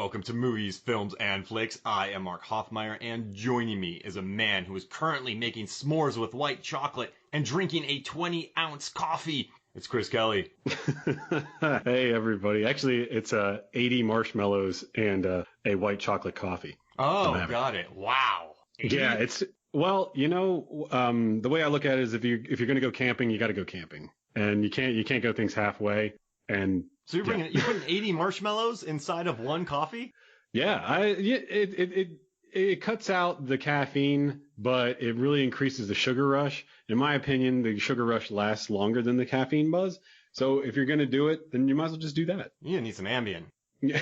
welcome to Movies, Films, and Flicks. I am Mark Hoffmeyer, and joining me is a man who is currently making s'mores with white chocolate and drinking a 20-ounce coffee. It's Chris Kelly. Hey, everybody. Actually, it's 80 marshmallows and a white chocolate coffee. Oh, got it. Wow. 80? Yeah, it's, well, you know, the way I look at it is if you're going to go camping, you got to go camping. And you can't go things halfway. And so you're putting 80 marshmallows inside of one coffee? Yeah, it cuts out the caffeine, but it really increases the sugar rush. In my opinion, the sugar rush lasts longer than the caffeine buzz. So if you're going to do it, then you might as well just do that. You need some Ambien. Yeah.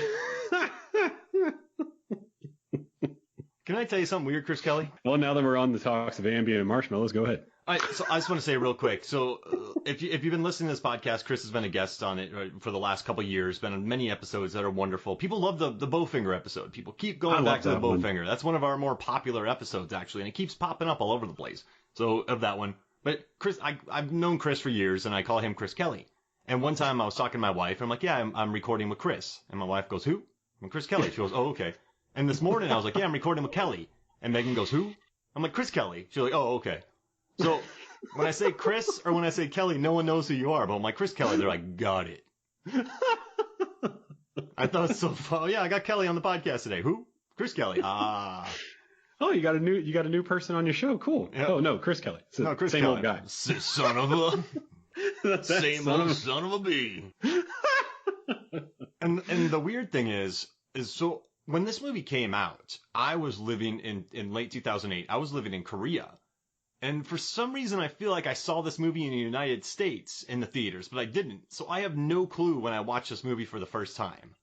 Can I tell you something weird, Chris Kelly? Well, now that we're on the talks of Ambien and marshmallows, go ahead. So I just want to say real quick. So if you've been listening to this podcast, Chris has been a guest on it for the last couple of years, been on many episodes that are wonderful. People love the Bowfinger episode. People keep going back to the Bowfinger. That's one of our more popular episodes, actually, and it keeps popping up all over the place. So of that one. But Chris, I've known Chris for years, and I call him Chris Kelly. And one time I was talking to my wife, and I'm like, yeah, I'm recording with Chris. And my wife goes, who? I'm Chris Kelly. She goes, oh, okay. And this morning I was like, yeah, I'm recording with Kelly. And Megan goes, who? I'm like, Chris Kelly. She's like, oh, okay. So when I say Chris or when I say Kelly, no one knows who you are. But I'm like, Chris Kelly, they're like, got it. I thought it was so fun. Oh, yeah, I got Kelly on the podcast today. Who? Chris Kelly. Ah. Oh, you got a new person on your show. Cool. Yep. Oh, no, Chris Kelly. No, Chris same Kelly. Old guy. Son of a son of a bee. And the weird thing is so when this movie came out, I was living in late 2008. I was living in Korea. And for some reason, I feel like I saw this movie in the United States in the theaters, but I didn't. So I have no clue when I watched this movie for the first time.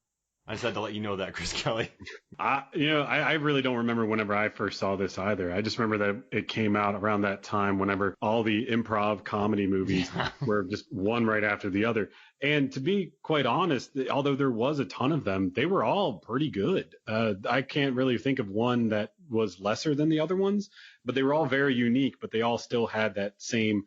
I just had to let you know that, Chris Kelly. I really don't remember whenever I first saw this either. I just remember that it came out around that time whenever all the improv comedy movies were just one right after the other. And to be quite honest, although there was a ton of them, they were all pretty good. I can't really think of one that was lesser than the other ones, but they were all very unique, but they all still had that same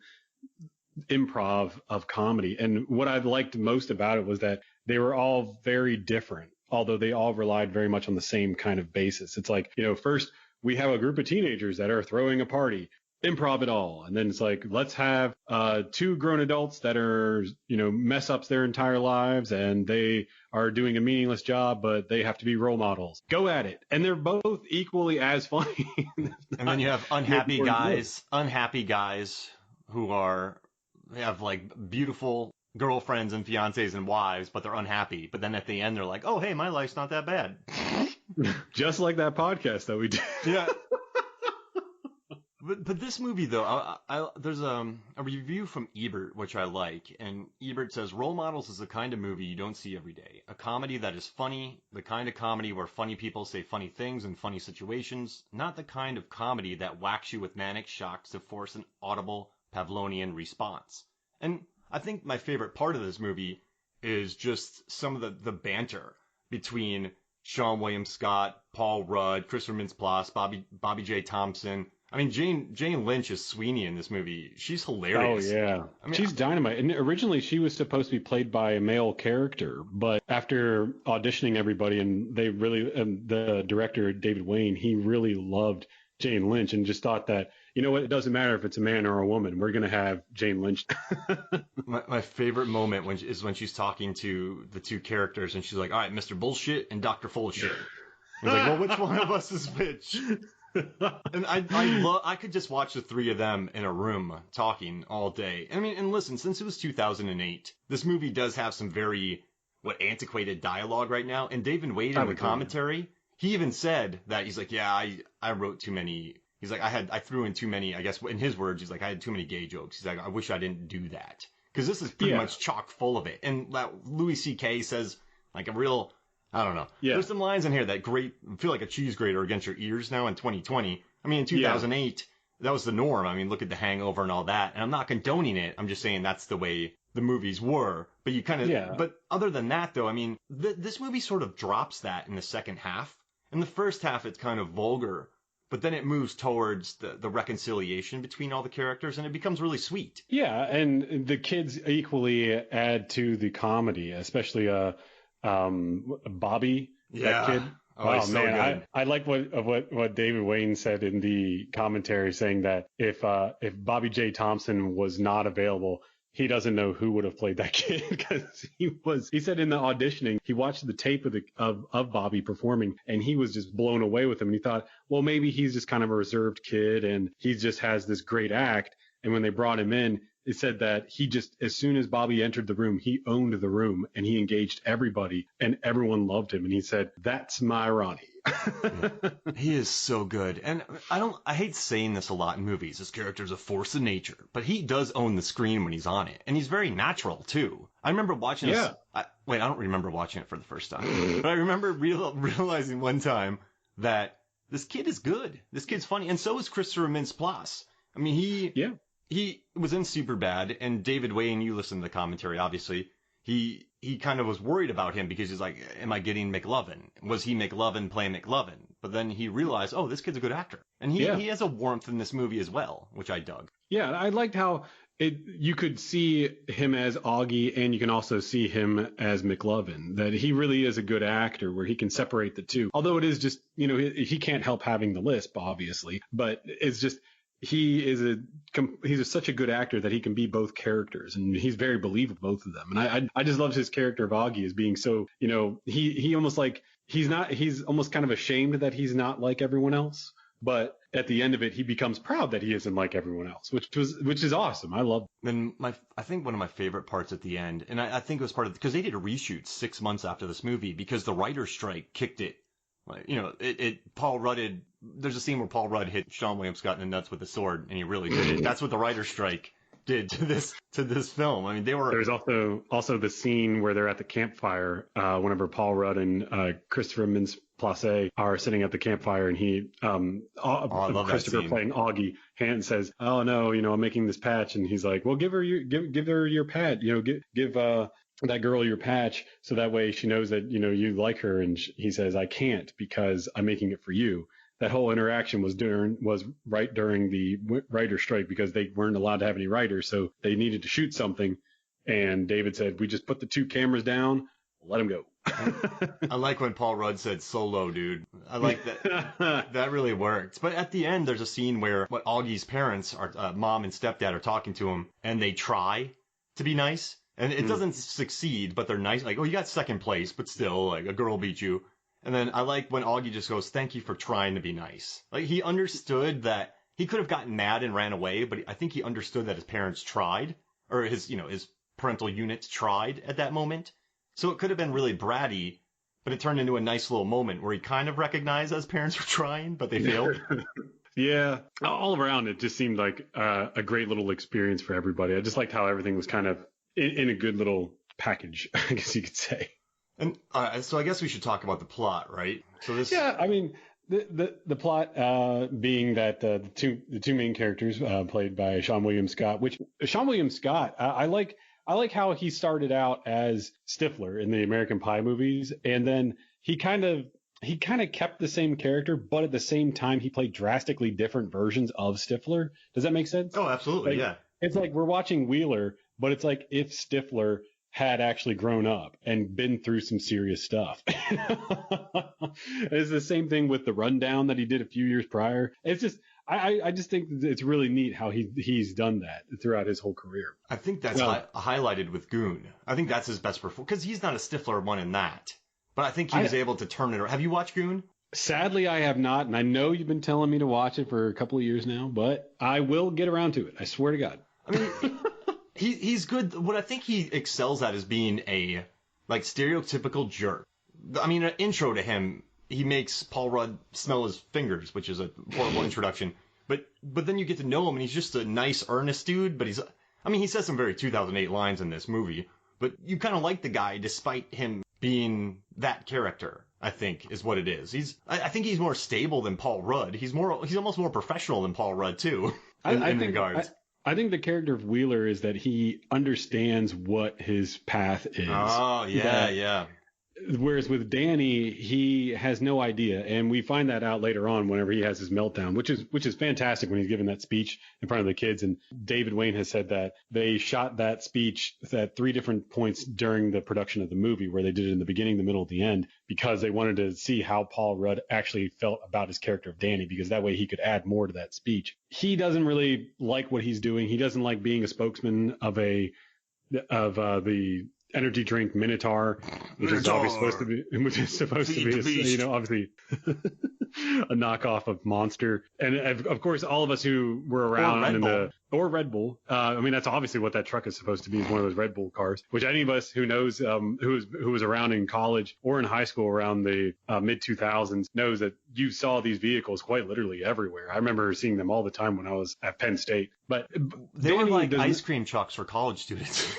improv of comedy. And what I liked most about it was that they were all very different, although they all relied very much on the same kind of basis. It's like, first we have a group of teenagers that are throwing a party, improv it all. And then it's like, let's have two grown adults that are, mess ups their entire lives and they are doing a meaningless job, but they have to be role models. Go at it. And they're both equally as funny. And then you have unhappy guys who have like beautiful girlfriends and fiancés and wives, but they're unhappy. But then at the end, they're like, oh, hey, my life's not that bad. Just like that podcast that we did. Yeah. But this movie, though, there's a review from Ebert, which I like. And Ebert says, role models is the kind of movie you don't see every day. A comedy that is funny, the kind of comedy where funny people say funny things in funny situations, not the kind of comedy that whacks you with manic shocks to force an audible Pavlovian response. And I think my favorite part of this movie is just some of the banter between Seann William Scott, Paul Rudd, Christopher Mintz-Plasse, Bobby J. Thompson. I mean, Jane Lynch is Sweeney in this movie. She's hilarious. Oh, yeah. She's dynamite. And originally she was supposed to be played by a male character, but after auditioning everybody and the director, David Wain, he really loved Jane Lynch and just thought that, it doesn't matter if it's a man or a woman. We're going to have Jane Lynch. my favorite moment is when she's talking to the two characters and she's like, all right, Mr. Bullshit and Dr. Full of Shit. He's like, well, which one of us is which? And I could just watch the three of them in a room talking all day. I mean, and listen, since it was 2008, this movie does have some very, antiquated dialogue right now. And David Wain in the commentary, he even said that he's like, yeah, I wrote too many. He's like, I threw in too many, I guess in his words, he's like, I had too many gay jokes. He's like, I wish I didn't do that. Because this is pretty much chock full of it. And Louis C.K. says like a real, I don't know. Yeah. There's some lines in here that feel like a cheese grater against your ears now in 2020. I mean, in 2008, that was the norm. I mean, look at The Hangover and all that. And I'm not condoning it. I'm just saying that's the way the movies were. But you kind of, but other than that, though, I mean, this movie sort of drops that in the second half. In the first half, it's kind of vulgar. But then it moves towards the reconciliation between all the characters, and it becomes really sweet. Yeah, and the kids equally add to the comedy, especially Bobby That kid. Oh, he's so good. I like what David Wain said in the commentary, saying that if Bobby J. Thompson was not available, he doesn't know who would have played that kid, because he said in the auditioning, he watched the tape of Bobby performing, and he was just blown away with him. And he thought, well, maybe he's just kind of a reserved kid and he just has this great act. And when they brought him in, it said that he just, as soon as Bobby entered the room, he owned the room and he engaged everybody and everyone loved him. And he said, that's my Ronnie. Yeah. He is so good. And I hate saying this a lot in movies. His character's a force of nature, but he does own the screen when he's on it. And he's very natural too. I remember watching this. I don't remember watching it for the first time, but I remember realizing one time that this kid is good. This kid's funny. And so is Christopher Mintz-Plasse. I mean, he was in Superbad, and David Wain, you listen to the commentary, obviously, he kind of was worried about him because he's like, am I getting McLovin? Was he McLovin playing McLovin? But then he realized, oh, this kid's a good actor. And he has a warmth in this movie as well, which I dug. Yeah, I liked how you could see him as Augie and you can also see him as McLovin, that he really is a good actor where he can separate the two. Although it is just, he can't help having the lisp, obviously, but it's just, he's such a good actor that he can be both characters, and he's very believable, both of them. And I just love his character of Augie as being so, he almost like, he's almost kind of ashamed that he's not like everyone else. But at the end of it, he becomes proud that he isn't like everyone else, which is awesome. I love it. And I think one of my favorite parts at the end, and I think it was part of, because they did a reshoot 6 months after this movie because the writer's strike kicked it. Like, Paul Rudd there's a scene where Paul Rudd hit Seann William Scott in the nuts with a sword, and he really did it. That's what the writer's strike did to this film. I mean, there's also the scene where they're at the campfire, whenever Paul Rudd and Christopher Mintz-Plasse are sitting at the campfire, and Christopher playing Augie, Hand says, "Oh no, I'm making this patch," and he's like, "Well, give her your patch, give that girl your patch, so that way she knows that you like her." And he says, "I can't because I'm making it for you." That whole interaction was right during the writer's strike because they weren't allowed to have any writers, so they needed to shoot something. And David said, "We just put the 2 cameras down, let them go." I like when Paul Rudd said "solo, dude." I like that. That really worked. But at the end, there's a scene where Augie's parents, mom and stepdad, are talking to him, and they try to be nice. And it doesn't succeed, but they're nice. Like, oh, you got second place, but still, like, a girl beat you. And then I like when Augie just goes, "Thank you for trying to be nice." Like, he understood that he could have gotten mad and ran away, but I think he understood that his parents tried, or his parental units tried at that moment. So it could have been really bratty, but it turned into a nice little moment where he kind of recognized that his parents were trying, but they failed. Yeah, all around it just seemed like a great little experience for everybody. I just liked how everything was kind of in a good little package, I guess you could say. And so I guess we should talk about the plot, right? So this. Yeah, I mean, the plot being that the two main characters played by Seann William Scott, which Seann William Scott, I like how he started out as Stifler in the American Pie movies, and then he kind of kept the same character, but at the same time he played drastically different versions of Stifler. Does that make sense? Oh, absolutely, yeah. It's like we're watching Wheeler, but it's like if Stifler had actually grown up and been through some serious stuff. It's the same thing with the Rundown that he did a few years prior. It's just, I just think it's really neat how he's done that throughout his whole career. I think that's highlighted with Goon. I think that's his best performance, because he's not a Stifler one in that. But I think he was able to turn it around. Have you watched Goon? Sadly, I have not, and I know you've been telling me to watch it for a couple of years now, but I will get around to it. I swear to God. I mean, he's good. What I think he excels at is being a stereotypical jerk. I mean, an intro to him, he makes Paul Rudd smell his fingers, which is a horrible introduction. But then you get to know him, and he's just a nice, earnest dude. But he says some very 2008 lines in this movie. But you kind of like the guy despite him being that character, I think, is what it is. I think he's more stable than Paul Rudd. He's almost more professional than Paul Rudd, too, in regards. I think the character of Wheeler is that he understands what his path is. Oh, yeah, yeah. whereas with Danny, he has no idea, and we find that out later on whenever he has his meltdown, which is fantastic when he's giving that speech in front of the kids. And David Wain has said that they shot that speech at 3 different points during the production of the movie, where they did it in the beginning, the middle, and the end, because they wanted to see how Paul Rudd actually felt about his character of Danny, because that way he could add more to that speech. He doesn't really like what he's doing. He doesn't like being a spokesman of the energy drink Minotaur, which is obviously supposed to be, obviously a knockoff of Monster. And of course, all of us who were around or Red Bull. I mean, that's obviously what that truck is supposed to be, is one of those Red Bull cars, which any of us who knows, who was around in college or in high school around the mid 2000s knows that you saw these vehicles quite literally everywhere. I remember seeing them all the time when I was at Penn State. But they were like ice cream trucks for college students.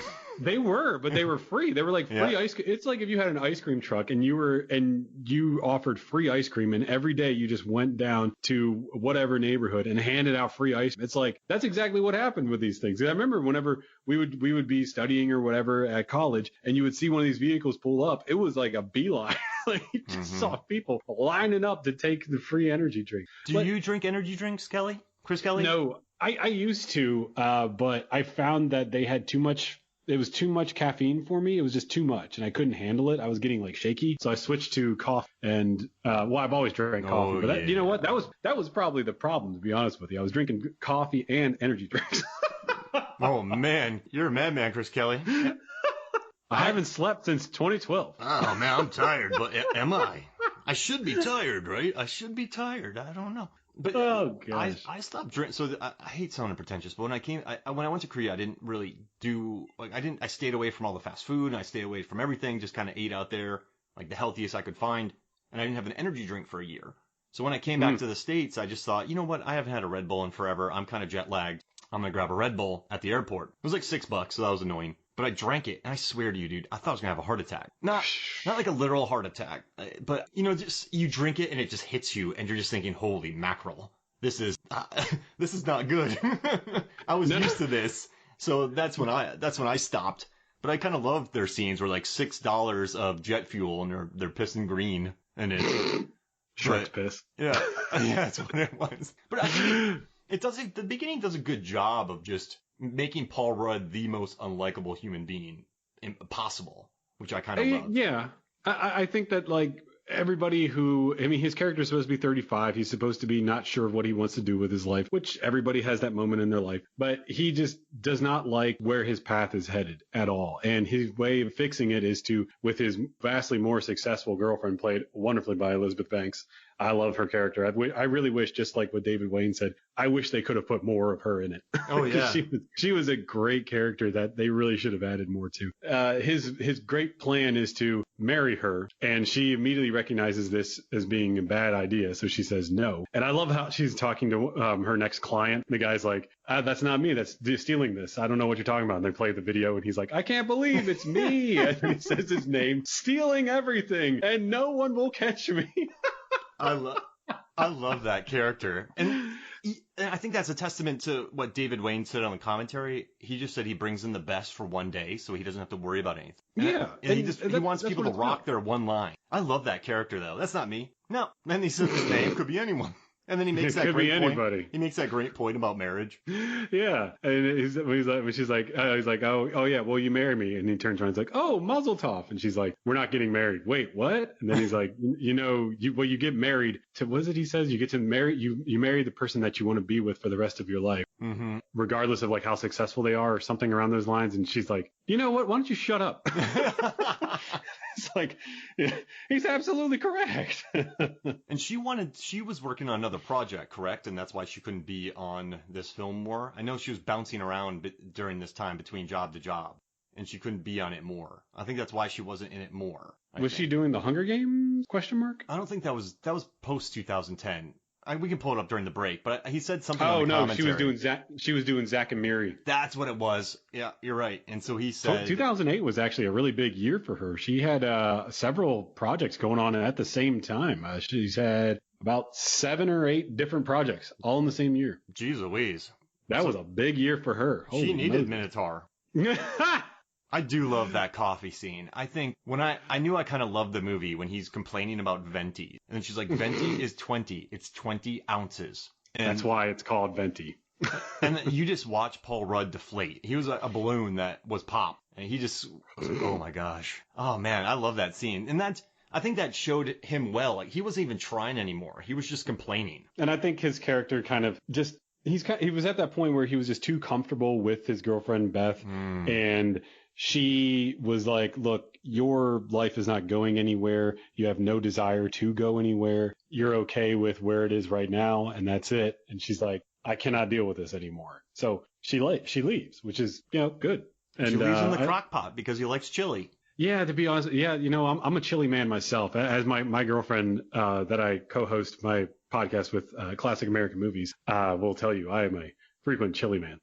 They were, but they were free. They were like free ice cream. It's like if you had an ice cream truck and you offered free ice cream, and every day you just went down to whatever neighborhood and handed out free ice. It's like, that's exactly what happened with these things. I remember whenever we would be studying or whatever at college, and you would see one of these vehicles pull up, it was like a beeline. Like, you just saw people lining up to take the free energy drink. Do you drink energy drinks, Kelly? Chris Kelly? No, I used to, but I found that they had too much. It was too much caffeine for me. It was just too much, and I couldn't handle it. I was getting like shaky, so I switched to coffee. And I've always drank coffee, but you know what? That was probably the problem, to be honest with you. I was drinking coffee and energy drinks. Oh man, you're a madman, Chris Kelly. I haven't slept since 2012. Oh man, I'm tired, but am I? I should be tired, right? I should be tired. I don't know. But I stopped drinking. So I hate sounding pretentious, but when I went to Korea, I didn't really I stayed away from all the fast food, and I stayed away from everything, just kind of ate out there, like the healthiest I could find. And I didn't have an energy drink for a year. So when I came back to the States, I just thought, you know what? I haven't had a Red Bull in forever. I'm kind of jet lagged. I'm going to grab a Red Bull at the airport. It was like $6, so that was annoying. But I drank it, and I swear to you, dude, I thought I was going to have a heart attack. Not like a literal heart attack, but, just you drink it, and it just hits you, and you're just thinking, holy mackerel. This is not good. I was used to this. So that's when I stopped. But I kind of loved their scenes where like $6 of jet fuel, and they're pissing green, and it Shark's piss. Yeah, that's what it was. But I think the beginning does a good job of just making Paul Rudd the most unlikable human being possible, which I kind of love. Yeah, I think that like everybody his character is supposed to be 35. He's supposed to be not sure of what he wants to do with his life, which everybody has that moment in their life. But he just does not like where his path is headed at all. And his way of fixing it is with his vastly more successful girlfriend, played wonderfully by Elizabeth Banks. I love her character. I really wish, just like what David Wain said, I wish they could have put more of her in it. Oh yeah, she was a great character that they really should have added more to. His great plan is to marry her, and she immediately recognizes this as being a bad idea, so she says no. And I love how she's talking to her next client. The guy's like, "That's not me. That's stealing this. I don't know what you're talking about." And they play the video, and he's like, "I can't believe it's me." And he says his name, stealing everything, and no one will catch me. I love that character. And I think that's a testament to what David Wain said on the commentary. He just said he brings in the best for one day, so he doesn't have to worry about anything. Yeah. And he wants people to rock their one line. I love that character, though. That's not me. No. Then he says his name could be anyone. And then he makes that great point. He makes that great point about marriage. Yeah. And she's like, oh yeah, well, you marry me. And he turns around and he's like, oh, Mazel Tov. And she's like, we're not getting married. Wait, what? And then he's like, you get married to, what is it he says? You get to marry, you marry the person that you want to be with for the rest of your life, regardless of like how successful they are or something around those lines. And she's like, you know what? Why don't you shut up? It's like, he's absolutely correct. And she was working on another project, correct? And that's why she couldn't be on this film more. I know she was bouncing around during this time between job to job, and she couldn't be on it more. I think that's why she wasn't in it more. Was she doing the Hunger Games ? I don't think that was post 2010. We can pull it up during the break, but he said something. Oh on the no, commentary. she was doing Zack and Miri. That's what it was. Yeah, you're right. And so he said 2008 was actually a really big year for her. She had several projects going on at the same time. She's had about 7 or 8 different projects all in the same year. Jeez Louise. That was a big year for her. She needed Minotaur. I do love that coffee scene. I think when I knew I kind of loved the movie when he's complaining about Venti. And then she's like, Venti is 20. It's 20 ounces. And That's why it's called Venti. and then you just watch Paul Rudd deflate. He was a balloon that was popped. And he just was like, oh my gosh. Oh man, I love that scene. And I think that showed him well. Like he wasn't even trying anymore. He was just complaining. And I think his character kind of just, he was at that point where he was just too comfortable with his girlfriend, Beth. And she was like, look, your life is not going anywhere. You have no desire to go anywhere. You're okay with where it is right now. And that's it. And she's like, I cannot deal with this anymore. So she leaves, which is, good. And she leaves in the crock pot because he likes chili. Yeah, to be honest, I'm a chili man myself. As my girlfriend that I co-host my podcast with, Classic American Movies, will tell you, I am a frequent chili man.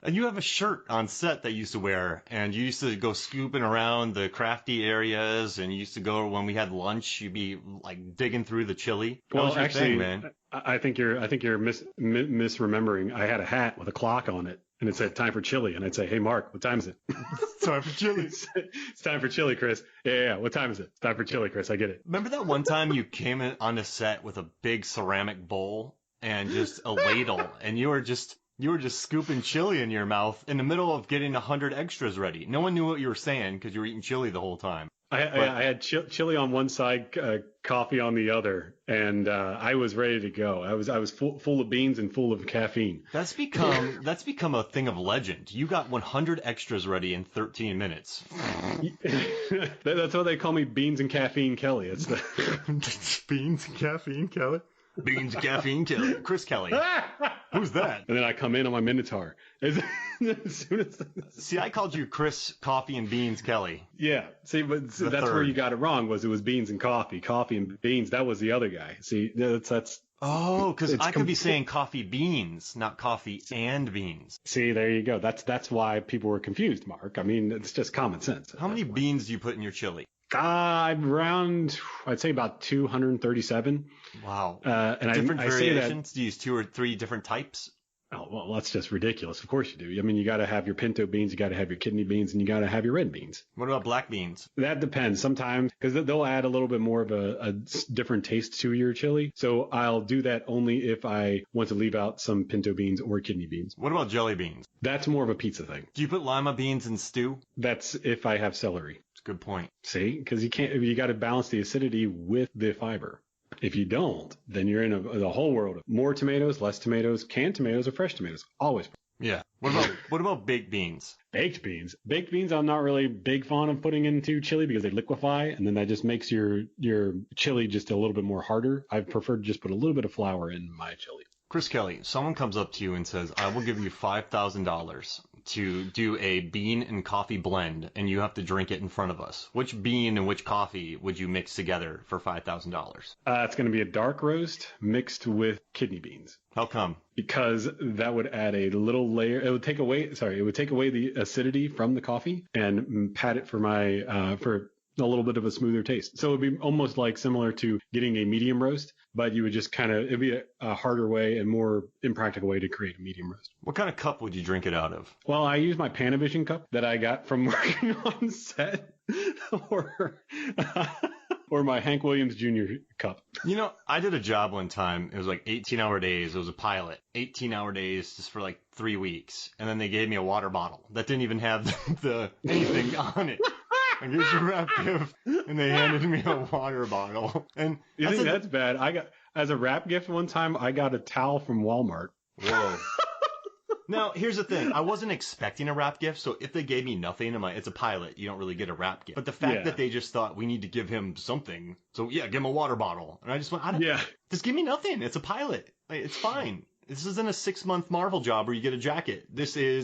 And you have a shirt on set that you used to wear, and you used to go scooping around the crafty areas, and you used to go when we had lunch, you'd be like digging through the chili. Well, actually, man? I think you're misremembering. I had a hat with a clock on it, and it said time for chili, and I'd say, hey Mark, what time is it? It's time for chili. It's time for chili, Chris. Yeah. What time is it? It's time for chili, Chris. I get it. Remember that one time you came in on the set with a big ceramic bowl and just a ladle, and you were just scooping chili in your mouth in the middle of getting 100 extras ready. No one knew what you were saying because you were eating chili the whole time. I had chili on one side, coffee on the other, and I was ready to go. I was full of beans and full of caffeine. That's become a thing of legend. You got 100 extras ready in 13 minutes. That's why they call me Beans and Caffeine Kelly. It's the Beans and Caffeine Kelly. Beans and Caffeine Kelly. Chris Kelly. Who's that? And then I come in on my Minotaur. As soon as See, I called you Chris Coffee and Beans Kelly. Yeah. See, but that's where you got it wrong. It was beans and coffee and beans. That was the other guy. See, that's. Oh, because I could be saying coffee beans, not coffee and beans. See, there you go. That's why people were confused, Mark. I mean, it's just common sense. How many beans do you put in your chili? Around, I'd say about 237. Wow. And different I variations? Say that, do you use 2 or 3 different types? Oh, well, that's just ridiculous. Of course you do. I mean, you got to have your pinto beans, you got to have your kidney beans, and you got to have your red beans. What about black beans? That depends sometimes, because they'll add a little bit more of a different taste to your chili. So I'll do that only if I want to leave out some pinto beans or kidney beans. What about jelly beans? That's more of a pizza thing. Do you put lima beans in stew? That's if I have celery. That's a good point. See, because you got to balance the acidity with the fiber. If you don't, then you're in a whole world of more tomatoes, less tomatoes, canned tomatoes, or fresh tomatoes. Always. Yeah. What about baked beans? Baked beans. Baked beans, I'm not really big fan of putting into chili because they liquefy, and then that just makes your chili just a little bit more harder. I prefer to just put a little bit of flour in my chili. Chris Kelly, someone comes up to you and says, I will give you $5,000 to do a bean and coffee blend, and you have to drink it in front of us. Which bean and which coffee would you mix together for $5,000? It's going to be a dark roast mixed with kidney beans. How come? Because that would add a little layer. It would take away the acidity from the coffee and pad it for for a little bit of a smoother taste. So it would be almost like similar to getting a medium roast, but you would just it'd be a harder way and more impractical way to create a medium roast. What kind of cup would you drink it out of? Well, I use my Panavision cup that I got from working on set or my Hank Williams Jr. cup. I did a job one time. It was like 18-hour days. It was a pilot. 18-hour days just for like 3 weeks. And then they gave me a water bottle that didn't even have the anything on it. Like, here's your wrap gift, and they handed me a water bottle. And you think that's bad? As a wrap gift one time, I got a towel from Walmart. Whoa. Now, here's the thing. I wasn't expecting a wrap gift, so if they gave me nothing, it's a pilot. You don't really get a wrap gift. But the fact that they just thought we need to give him something, so yeah, give him a water bottle. And I just went, just give me nothing. It's a pilot. It's fine. This isn't a 6-month Marvel job where you get a jacket.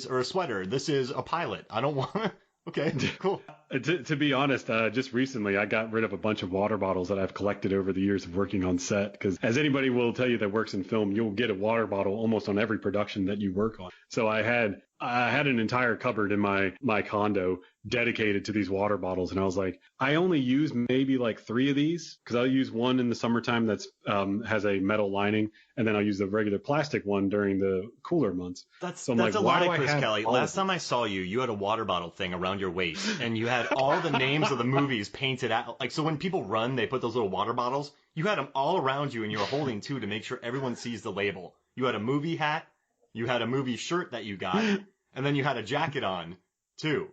Or a sweater. This is a pilot. I don't want to. Okay, cool. To be honest, just recently I got rid of a bunch of water bottles that I've collected over the years of working on set. Because as anybody will tell you that works in film, you'll get a water bottle almost on every production that you work on. So I had I had an entire cupboard in my condo dedicated to these water bottles. And I was like, I only use maybe like 3 of these because I'll use one in the summertime that's has a metal lining. And then I'll use the regular plastic one during the cooler months. That's I'm a lot of Chris Kelly. all Last of them? time I saw you, you had a water bottle thing around your waist, and you had all the names of the movies painted out. Like, so when people run, they put those little water bottles. You had them all around you, and you were holding 2 to make sure everyone sees the label. You had a movie hat, you had a movie shirt that you got, and then you had a jacket on too,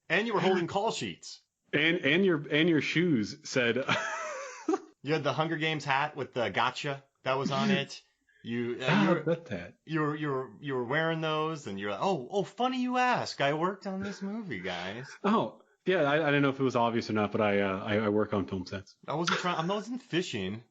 and you were holding call sheets. And your shoes said. You had the Hunger Games hat with the gotcha that was on it. You were wearing those, and you're like, oh, funny you ask. I worked on this movie, guys. Oh, yeah. I didn't know if it was obvious or not, but I work on film sets. I wasn't fishing.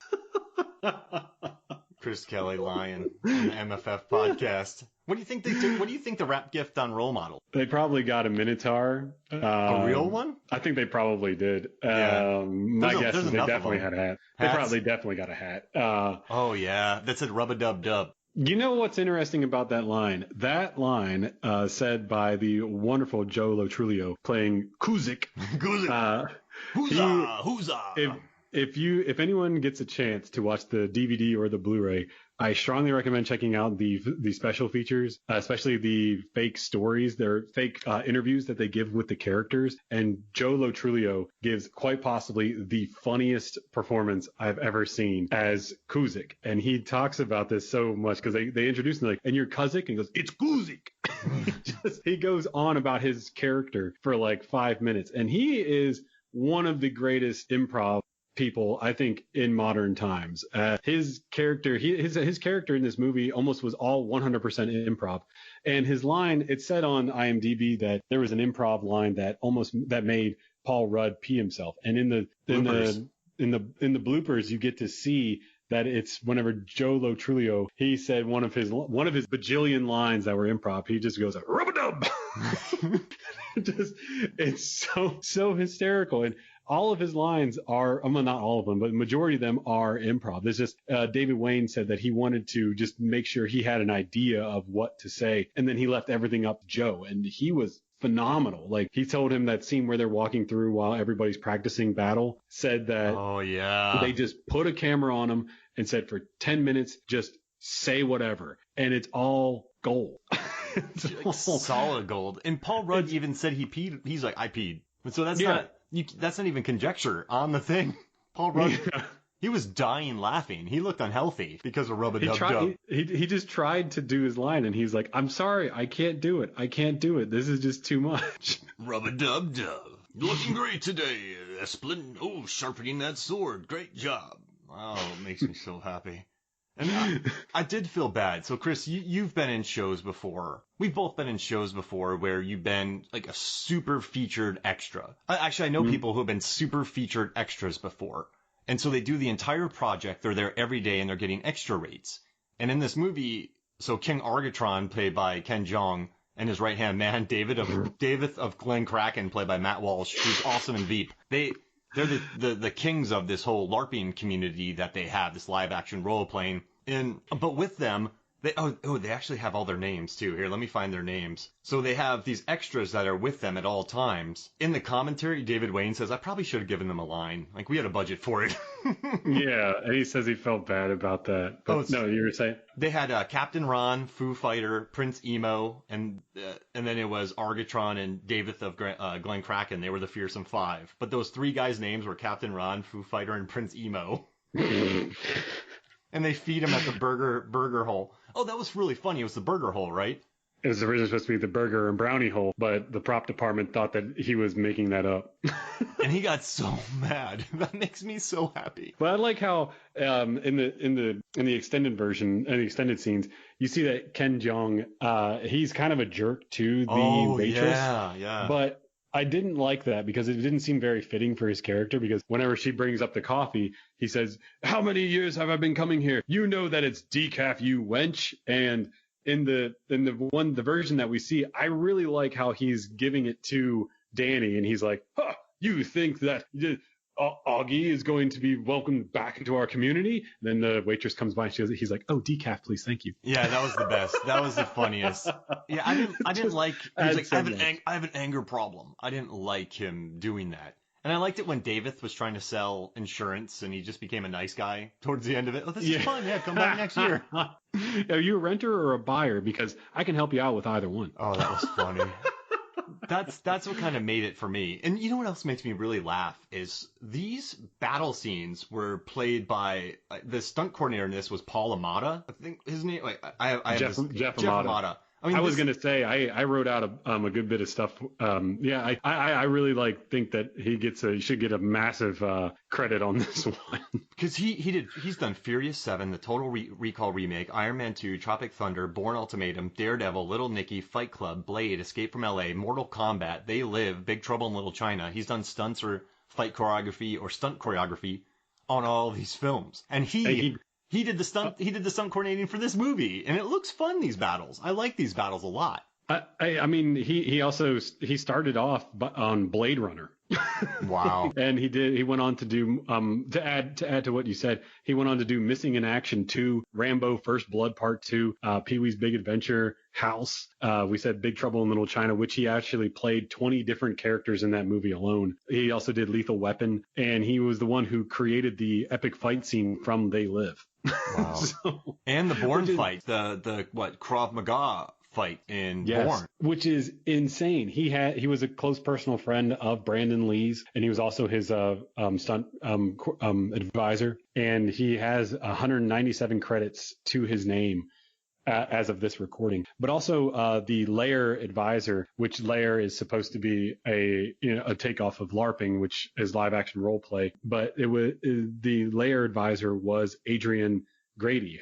Chris Kelly lying on the MFF podcast. What do you think they do? What do you think the rap gift on Role Model? They probably got a Minotaur. A real one? I think they probably did. Yeah. My guess is they definitely had a hat. They probably definitely got a hat. Oh, yeah. That said rub-a-dub-dub. You know what's interesting about that line? That line said by the wonderful Joe Lo Truglio playing Kuzik. Kuzik. Huzzah! If anyone gets a chance to watch the DVD or the Blu-ray, I strongly recommend checking out the special features, especially the fake stories, their fake interviews that they give with the characters. And Joe Lo Truglio gives quite possibly the funniest performance I've ever seen as Kuzik. And he talks about this so much because they introduce him like, and you're Kuzik? And he goes, it's Kuzik. He goes on about his character for like 5 minutes. And he is one of the greatest improv people, I think, in modern times. His character, his character in this movie almost was all 100% improv. And his line, it said on IMDb that there was an improv line that made Paul Rudd pee himself. And in the bloopers, you get to see that it's whenever Joe Lo Truglio, he said one of his bajillion lines that were improv. He just goes rub-a-dub. It's so hysterical. And all of his lines are, well, not all of them, but the majority of them are improv. There's just, David Wain said that he wanted to just make sure he had an idea of what to say. And then he left everything up to Joe. And he was phenomenal. Like, he told him that scene where they're walking through while everybody's practicing battle, said that oh yeah, they just put a camera on him and said for 10 minutes, just say whatever. And it's all gold. Solid gold. And Paul Rudd even said he peed. He's like, I peed. So that's that's not even conjecture on the thing. Paul Rudd, he was dying laughing. He looked unhealthy because of rub-a-dub-dub. He just tried to do his line, and he's like, I'm sorry, I can't do it. I can't do it. This is just too much. Rub-a-dub-dub. Looking great today, Esplin. Oh, sharpening that sword. Great job. Oh, it makes me so happy. And I did feel bad. So, Chris, you've been in shows before. We've both been in shows before where you've been like a super featured extra. Actually, I know people who have been super featured extras before. And so they do the entire project. They're there every day and they're getting extra rates. And in this movie, so King Argatron, played by Ken Jeong, and his right-hand man, David of Glen Kraken, played by Matt Walsh, who's awesome in Veep. They're the kings of this whole LARPing community that they have, this live-action role-playing. But with them, they actually have all their names, too. Here, let me find their names. So they have these extras that are with them at all times. In the commentary, David Wain says, I probably should have given them a line. Like, we had a budget for it. Yeah, and he says he felt bad about that. But no, you were saying? They had Captain Ron, Foo Fighter, Prince Emo, and then it was Argatron and David of Glen Kraken. They were the Fearsome Five. But those 3 guys' names were Captain Ron, Foo Fighter, and Prince Emo. And they feed him at the burger hole. Oh, that was really funny. It was the burger hole, right? It was originally supposed to be the burger and brownie hole, but the prop department thought that he was making that up. And he got so mad. That makes me so happy. But I like how in the extended version, in the extended scenes, you see that Ken Jeong, he's kind of a jerk to the waitress. Yeah. But I didn't like that because it didn't seem very fitting for his character, because whenever she brings up the coffee, he says, how many years have I been coming here? You know that it's decaf, you wench. And in the version that we see, I really like how he's giving it to Danny, and he's like, huh, you think that Augie is going to be welcomed back into our community. Then the waitress comes by and he's like, "Oh, decaf, please, thank you." Yeah, that was the best. That was the funniest. Yeah, I didn't like. He was like, I have an anger problem. I didn't like him doing that. And I liked it when David was trying to sell insurance and he just became a nice guy towards the end of it. Oh, this is fun. Yeah, come back next year. Are you a renter or a buyer? Because I can help you out with either one. Oh, that was funny. That's what kind of made it for me. And you know what else makes me really laugh is these battle scenes were played by the stunt coordinator in this was Paul Amata. I think his name. Like Jeff Amata. I was going to say, I wrote out a good bit of stuff. I really think that he should get a massive credit on this one. Because he's done Furious 7, the Total Recall remake, Iron Man 2, Tropic Thunder, Bourne Ultimatum, Daredevil, Little Nicky, Fight Club, Blade, Escape from LA, Mortal Kombat, They Live, Big Trouble in Little China. He's done stunts or fight choreography or stunt choreography on all of these films. And he did the stunt coordinating for this movie, and it looks fun, these battles. I like these battles a lot. I mean, he started off on Blade Runner. Wow. And he went on to do to add to what you said, he went on to do Missing in Action 2, Rambo First Blood Part 2, Pee-wee's Big Adventure, House. We said Big Trouble in Little China, which he actually played 20 different characters in that movie alone. He also did Lethal Weapon, and he was the one who created the epic fight scene from They Live. Wow. And the Bourne fight, the Krav Maga fight in Bourne, which is insane. He was a close personal friend of Brandon Lee's, and he was also his stunt advisor. And he has 197 credits to his name as of this recording. But also the Lair advisor, which Lair is supposed to be a takeoff of LARPing, which is live action role play. But the Lair advisor was Adrienne Grady,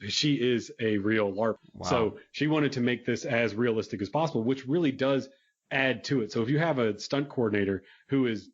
she is a real LARP. Wow. So she wanted to make this as realistic as possible, which really does add to it. So if you have a stunt coordinator who is,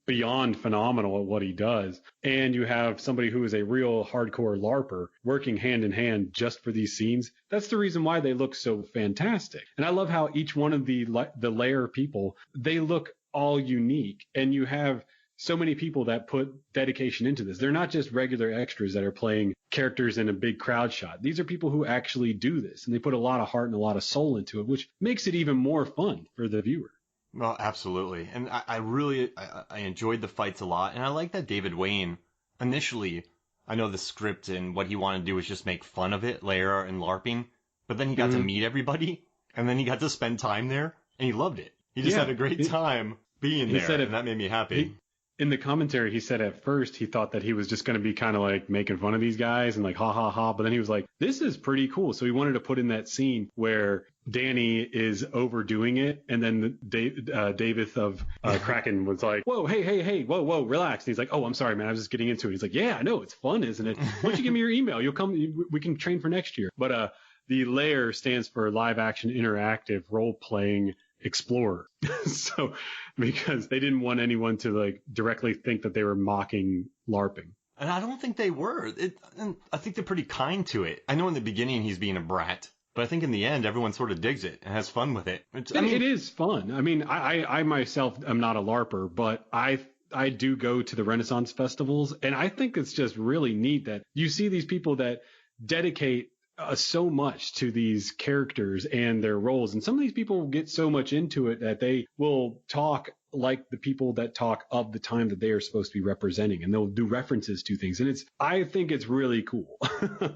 beyond phenomenal at what he does, and you have somebody who is a real hardcore LARPer working hand in hand just for these scenes, that's the reason why they look so fantastic. And I love how each one of the Lair people, they look all unique, and you have so many people that put dedication into this. They're not just regular extras that are playing characters in a big crowd shot. These are people who actually do this, and they put a lot of heart and a lot of soul into it, which makes it even more fun for the viewer. Well, absolutely. And I really enjoyed the fights a lot. And I like that David Wain, initially, I know the script and what he wanted to do was just make fun of it, Lair and LARPing. But then he got to meet everybody, and then he got to spend time there, and he loved it. He just had a great time being there, and that made me happy. In the commentary, he said at first he thought that he was just going to be kind of like making fun of these guys and like, ha, ha, ha. But then he was like, this is pretty cool. So he wanted to put in that scene where Danny is overdoing it. And then David of Kraken was like, whoa, hey, whoa, relax. And he's like, oh, I'm sorry, man. I was just getting into it. He's like, yeah, I know. It's fun, isn't it? Why don't you give me your email? You'll come. We can train for next year. But the Lair stands for Live Action Interactive Role Playing Explorer. So because they didn't want anyone to directly think that they were mocking LARPing. And I don't think they were. And I think they're pretty kind to it. I know in the beginning he's being a brat, but I think in the end everyone sort of digs it and has fun with it. It is fun. I myself am not a LARPer, but I do go to the Renaissance festivals, and I think it's just really neat that you see these people that dedicate so much to these characters and their roles. And some of these people get so much into it that they will talk like the people that talk of the time that they are supposed to be representing, and they'll do references to things. And I think it's really cool.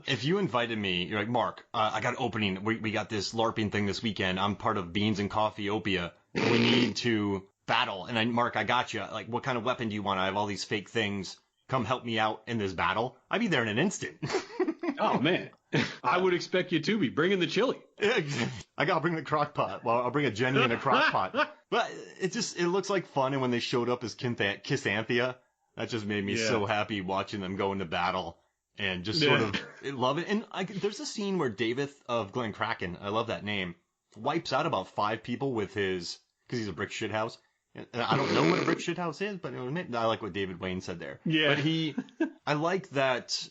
If you invited me, you're like, Mark, I got an opening. We got this LARPing thing this weekend. I'm part of Beans and Coffeeopia. We need to battle. And Mark, I got you. Like, what kind of weapon do you want? I have all these fake things. Come help me out in this battle. I'd be there in an instant. Oh, man. I would expect you to be bringing the chili. I gotta bring the crock pot. Well, I'll bring a Jenny in a crock pot. But it looks like fun. And when they showed up as Kissanthia, that just made me so happy watching them go into battle and just sort of love it. And there's a scene where David of Glen Kraken, I love that name, wipes out about 5 people with because he's a brick shithouse. And I don't know what a brick shithouse is, but I like what David Wain said there. Yeah. But I like that.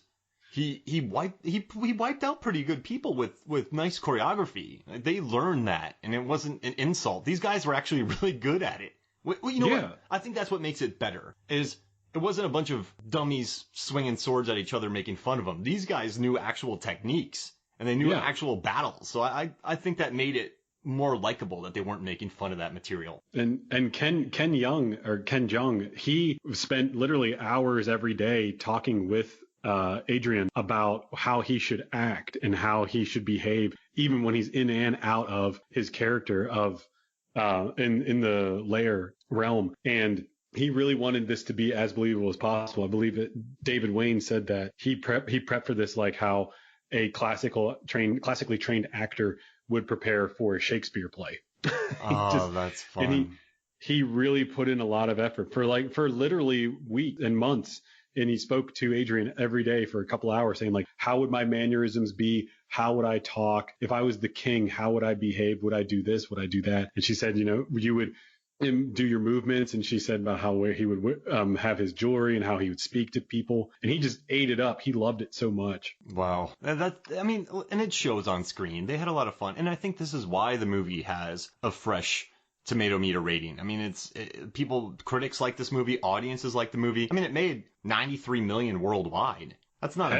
He wiped out pretty good people with nice choreography. They learned that, and it wasn't an insult. These guys were actually really good at it. Well, you know what? I think that's what makes it better, is it wasn't a bunch of dummies swinging swords at each other making fun of them. These guys knew actual techniques, and they knew actual battles. So I think that made it more likable that they weren't making fun of that material. And Ken Jeong, he spent literally hours every day talking with Adrian about how he should act and how he should behave, even when he's in and out of his character of in the lair realm. And he really wanted this to be as believable as possible. I believe that David Wain said that he prepped for this like how a classically trained actor would prepare for a Shakespeare play. Oh, that's fun. And he really put in a lot of effort for literally weeks and months. And he spoke to Adrian every day for a couple hours saying like, how would my mannerisms be? How would I talk? If I was the king, how would I behave? Would I do this? Would I do that? And she said, you would do your movements. And she said about how he would have his jewelry and how he would speak to people. And he just ate it up. He loved it so much. Wow. And it shows on screen. They had a lot of fun. And I think this is why the movie has a fresh tomato meter rating. I mean, critics like this movie, audiences like the movie. I mean, it made 93 million worldwide. That's not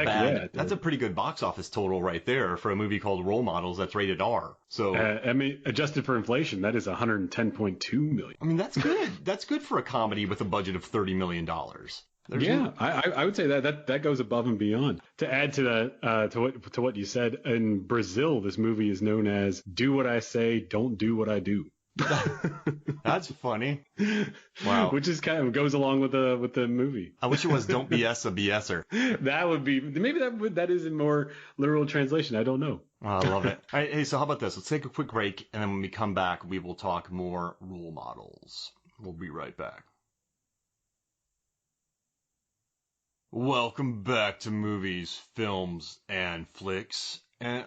that's a pretty good box office total right there for a movie called Role Models that's rated R. So adjusted for inflation, that is 110.2 million. I mean, that's good. That's good for a comedy with a budget of $30 million. I would say that goes above and beyond. To add to that, to what you said, in Brazil, this movie is known as "Do What I Say, Don't Do What I Do." That's funny. Wow. Which is kind of goes along with the movie. I wish it was "Don't BS a BSer." That would be that is in more literal translation. I don't know. Oh, I love it. All right, hey, so how about this? Let's take a quick break, and then when we come back, we will talk more Role Models. We'll be right back. Welcome back to Movies, Films, and Flicks. And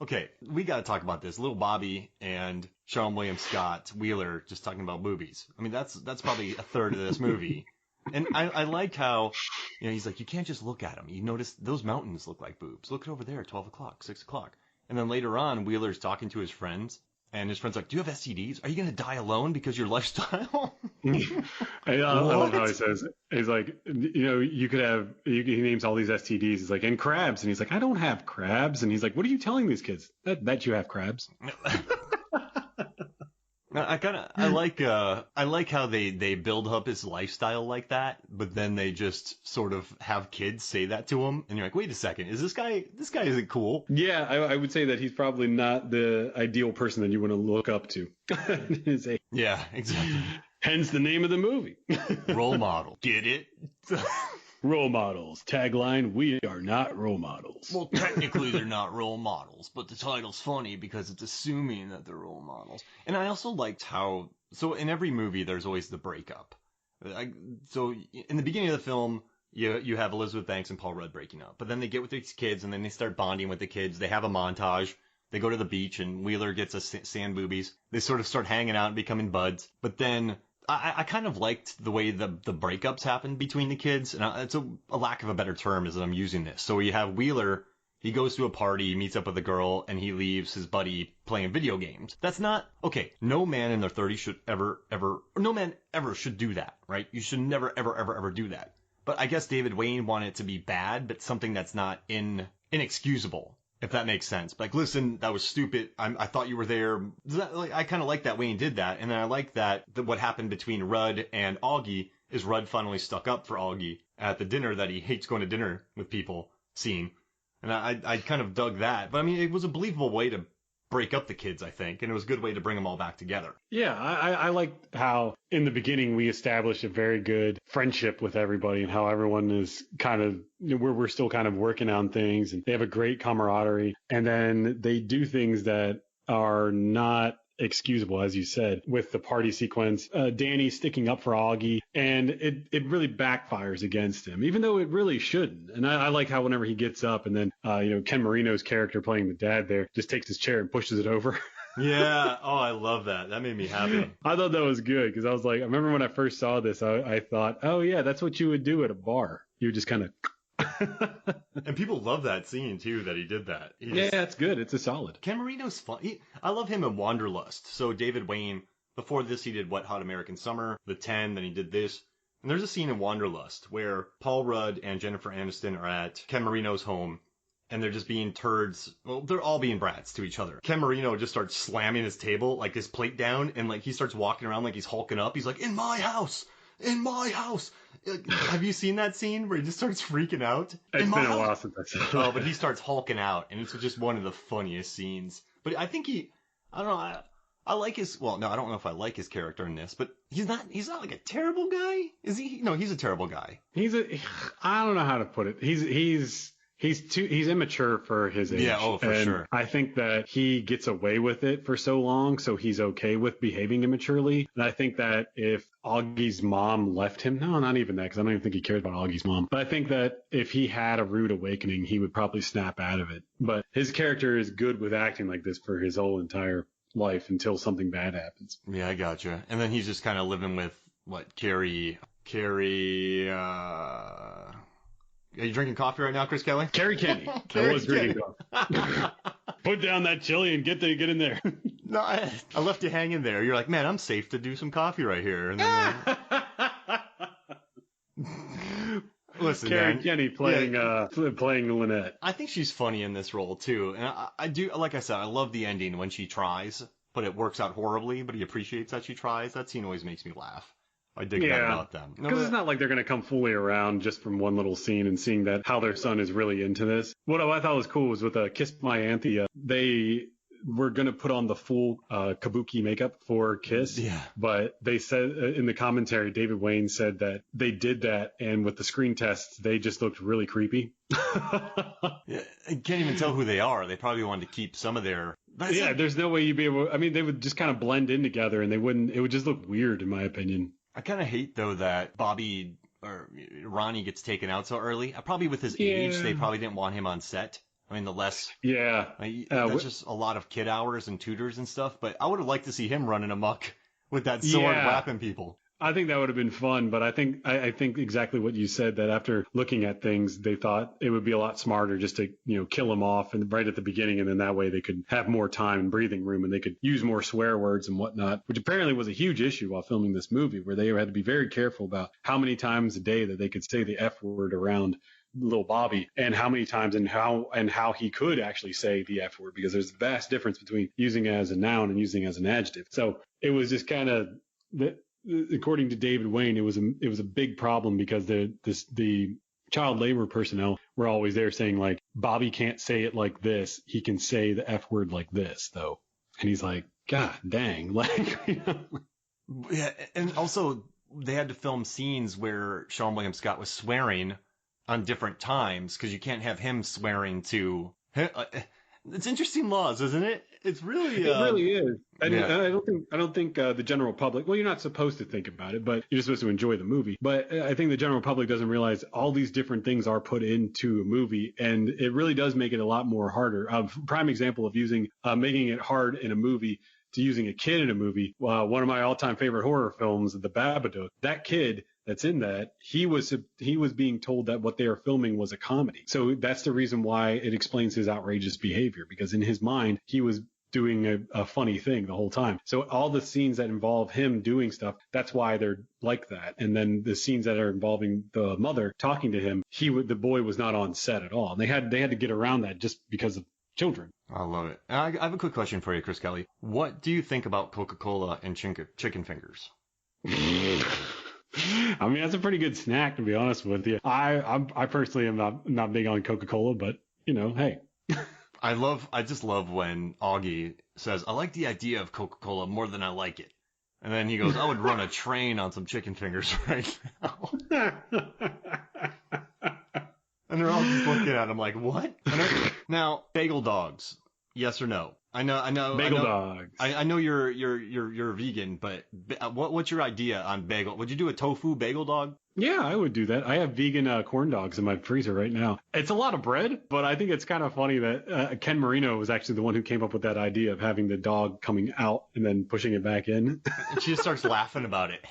okay, we got to talk about this. Little Bobby and Seann William Scott, Wheeler, just talking about boobies. I mean, that's probably a third of this movie. And I like how, he's like, you can't just look at them. You notice those mountains look like boobs. Look over there at 12 o'clock, 6 o'clock. And then later on, Wheeler's talking to his friends. And his friend's like, do you have STDs? Are you going to die alone because of your lifestyle? I love how he says, he's like, you could have, he names all these STDs. He's like, and crabs. And he's like, I don't have crabs. And he's like, what are you telling these kids? That you have crabs. I like how they build up his lifestyle like that, but then they just sort of have kids say that to him, and you're like, wait a second, is this guy isn't cool? Yeah, I would say that he's probably not the ideal person that you want to look up to. Yeah, exactly. Hence the name of the movie. Role model. Get it? Role models. Tagline, we are not role models. Well, technically they're not role models, but the title's funny because it's assuming that they're role models. And I also liked how, so in every movie there's always the breakup. So in the beginning of the film, you have Elizabeth Banks and Paul Rudd breaking up, but then they get with these kids and then they start bonding with the kids. They have a montage. They go to the beach and Wheeler gets a sand boobies. They sort of start hanging out and becoming buds. But then I kind of liked the way the breakups happened between the kids. And it's a lack of a better term is that I'm using this. So you have Wheeler, he goes to a party, meets up with a girl, and he leaves his buddy playing video games. That's not, okay, no man in their 30s should no man ever should do that, right? You should never, ever, ever, ever do that. But I guess David Wain wanted it to be bad, but something that's not inexcusable. If that makes sense. Like, listen, that was stupid. I thought you were there. I kind of like that Wayne did that. And then I like that what happened between Rudd and Augie is Rudd finally stuck up for Augie at the dinner that he hates going to dinner with people scene. And I kind of dug that. But I mean, it was a believable way to break up the kids, I think. And it was a good way to bring them all back together. Yeah, I like how in the beginning we established a very good friendship with everybody and how everyone is kind of, we're still kind of working on things and they have a great camaraderie. And then they do things that are not excusable, as you said, with the party sequence. Danny sticking up for Augie, and it really backfires against him, even though it really shouldn't. And I like how whenever he gets up and then, Ken Marino's character playing the dad there just takes his chair and pushes it over. Yeah. Oh, I love that. That made me happy. I thought that was good because I was like, I remember when I first saw this, I thought, oh yeah, that's what you would do at a bar. You would just kind of. And people love that scene too, that he did that. Yeah, it's good. It's a solid. Ken Marino's fun. I love him in Wanderlust. So David Wain before this, he did Wet Hot American Summer, The 10, then he did this. And there's a scene in Wanderlust where Paul Rudd and Jennifer Aniston are at Ken Marino's home, and they're just being turds. Well, they're all being brats to each other. Ken Marino just starts slamming his table, like his plate down, and like he starts walking around like he's hulking up. He's like, in my house! In my house! Have you seen that scene where he just starts freaking out? It's been a while since I saw it. Oh, but he starts hulking out, and it's just one of the funniest scenes. But I think I don't know, I like his, well, no, I don't know if I like his character in this, but he's not like a terrible guy. Is he? No, he's a terrible guy. I don't know how to put it. He's immature for his age. Yeah, for sure. I think that he gets away with it for so long, so he's okay with behaving immaturely. And I think that if Augie's mom left him, no, not even that, because I don't even think he cares about Augie's mom. But I think that if he had a rude awakening, he would probably snap out of it. But his character is good with acting like this for his whole entire life until something bad happens. Yeah, I gotcha. And then he's just kind of living with what, Carrie. Are you drinking coffee right now, Chris Kelly? Carrie Kenny. I was drinking coffee. Put down that chili and get in there. No, I left you hanging there. You're like, man, I'm safe to do some coffee right here. And then, listen, Carrie man. Kenny playing Lynette. I think she's funny in this role too, and I do. Like I said, I love the ending when she tries, but it works out horribly. But he appreciates that she tries. That scene always makes me laugh. I dig that about them. Because it's not like they're going to come fully around just from one little scene and seeing that how their son is really into this. What I thought was cool was with Kiss My Auntie, they were going to put on the full kabuki makeup for Kiss. Yeah. But they said in the commentary, David Wain said that they did that, and with the screen tests, they just looked really creepy. Yeah, I can't even tell who they are. They probably wanted to keep some of their... There's no way you'd be able... I mean, they would just kind of blend in together, and it would just look weird, in my opinion. I kind of hate, though, that Bobby or Ronnie gets taken out so early. Probably with his age, they probably didn't want him on set. I mean, the less... Yeah. That's just a lot of kid hours and tutors and stuff, but I would have liked to see him running amok with that sword whapping people. I think that would have been fun, but I think exactly what you said, that after looking at things, they thought it would be a lot smarter just to, kill him off and right at the beginning, and then that way they could have more time and breathing room and they could use more swear words and whatnot, which apparently was a huge issue while filming this movie, where they had to be very careful about how many times a day that they could say the F word around little Bobby, and how many times and how he could actually say the F word, because there's a vast difference between using it as a noun and using it as an adjective. So it was just kind of... According to David Wain, it was a big problem because the child labor personnel were always there saying, like, Bobby can't say it like this. He can say the F word like this, though. And he's like, God dang. Like, Yeah, and also they had to film scenes where Seann William Scott was swearing on different times, because you can't have him swearing to... It's interesting laws, isn't it? It's really... It really is. I don't think the general public... Well, you're not supposed to think about it, but you're just supposed to enjoy the movie. But I think the general public doesn't realize all these different things are put into a movie, and it really does make it a lot more harder. A prime example of making it hard in a movie to using a kid in a movie. One of my all-time favorite horror films, The Babadook. That kid that's in that, he was being told that what they are filming was a comedy. So that's the reason why it explains his outrageous behavior, because in his mind, he was doing a funny thing the whole time. So all the scenes that involve him doing stuff, that's why they're like that. And then the scenes that are involving the mother talking to him, the boy was not on set at all. And they had to get around that just because of children. I love it. I have a quick question for you, Chris Kelly. What do you think about Coca-Cola and chicken fingers? I mean, that's a pretty good snack, to be honest with you. I personally am not big on Coca-Cola, but hey. I just love when Augie says, I like the idea of Coca-Cola more than I like it. And then he goes, I would run a train on some chicken fingers right now. And they're all just looking at him like, what? Now, bagel dogs, yes or no? I know. Bagel dogs. I know you're vegan, but what's your idea on bagel? Would you do a tofu bagel dog? Yeah, I would do that. I have vegan corn dogs in my freezer right now. It's a lot of bread, but I think it's kind of funny that Ken Marino was actually the one who came up with that idea of having the dog coming out and then pushing it back in. And she just starts laughing about it.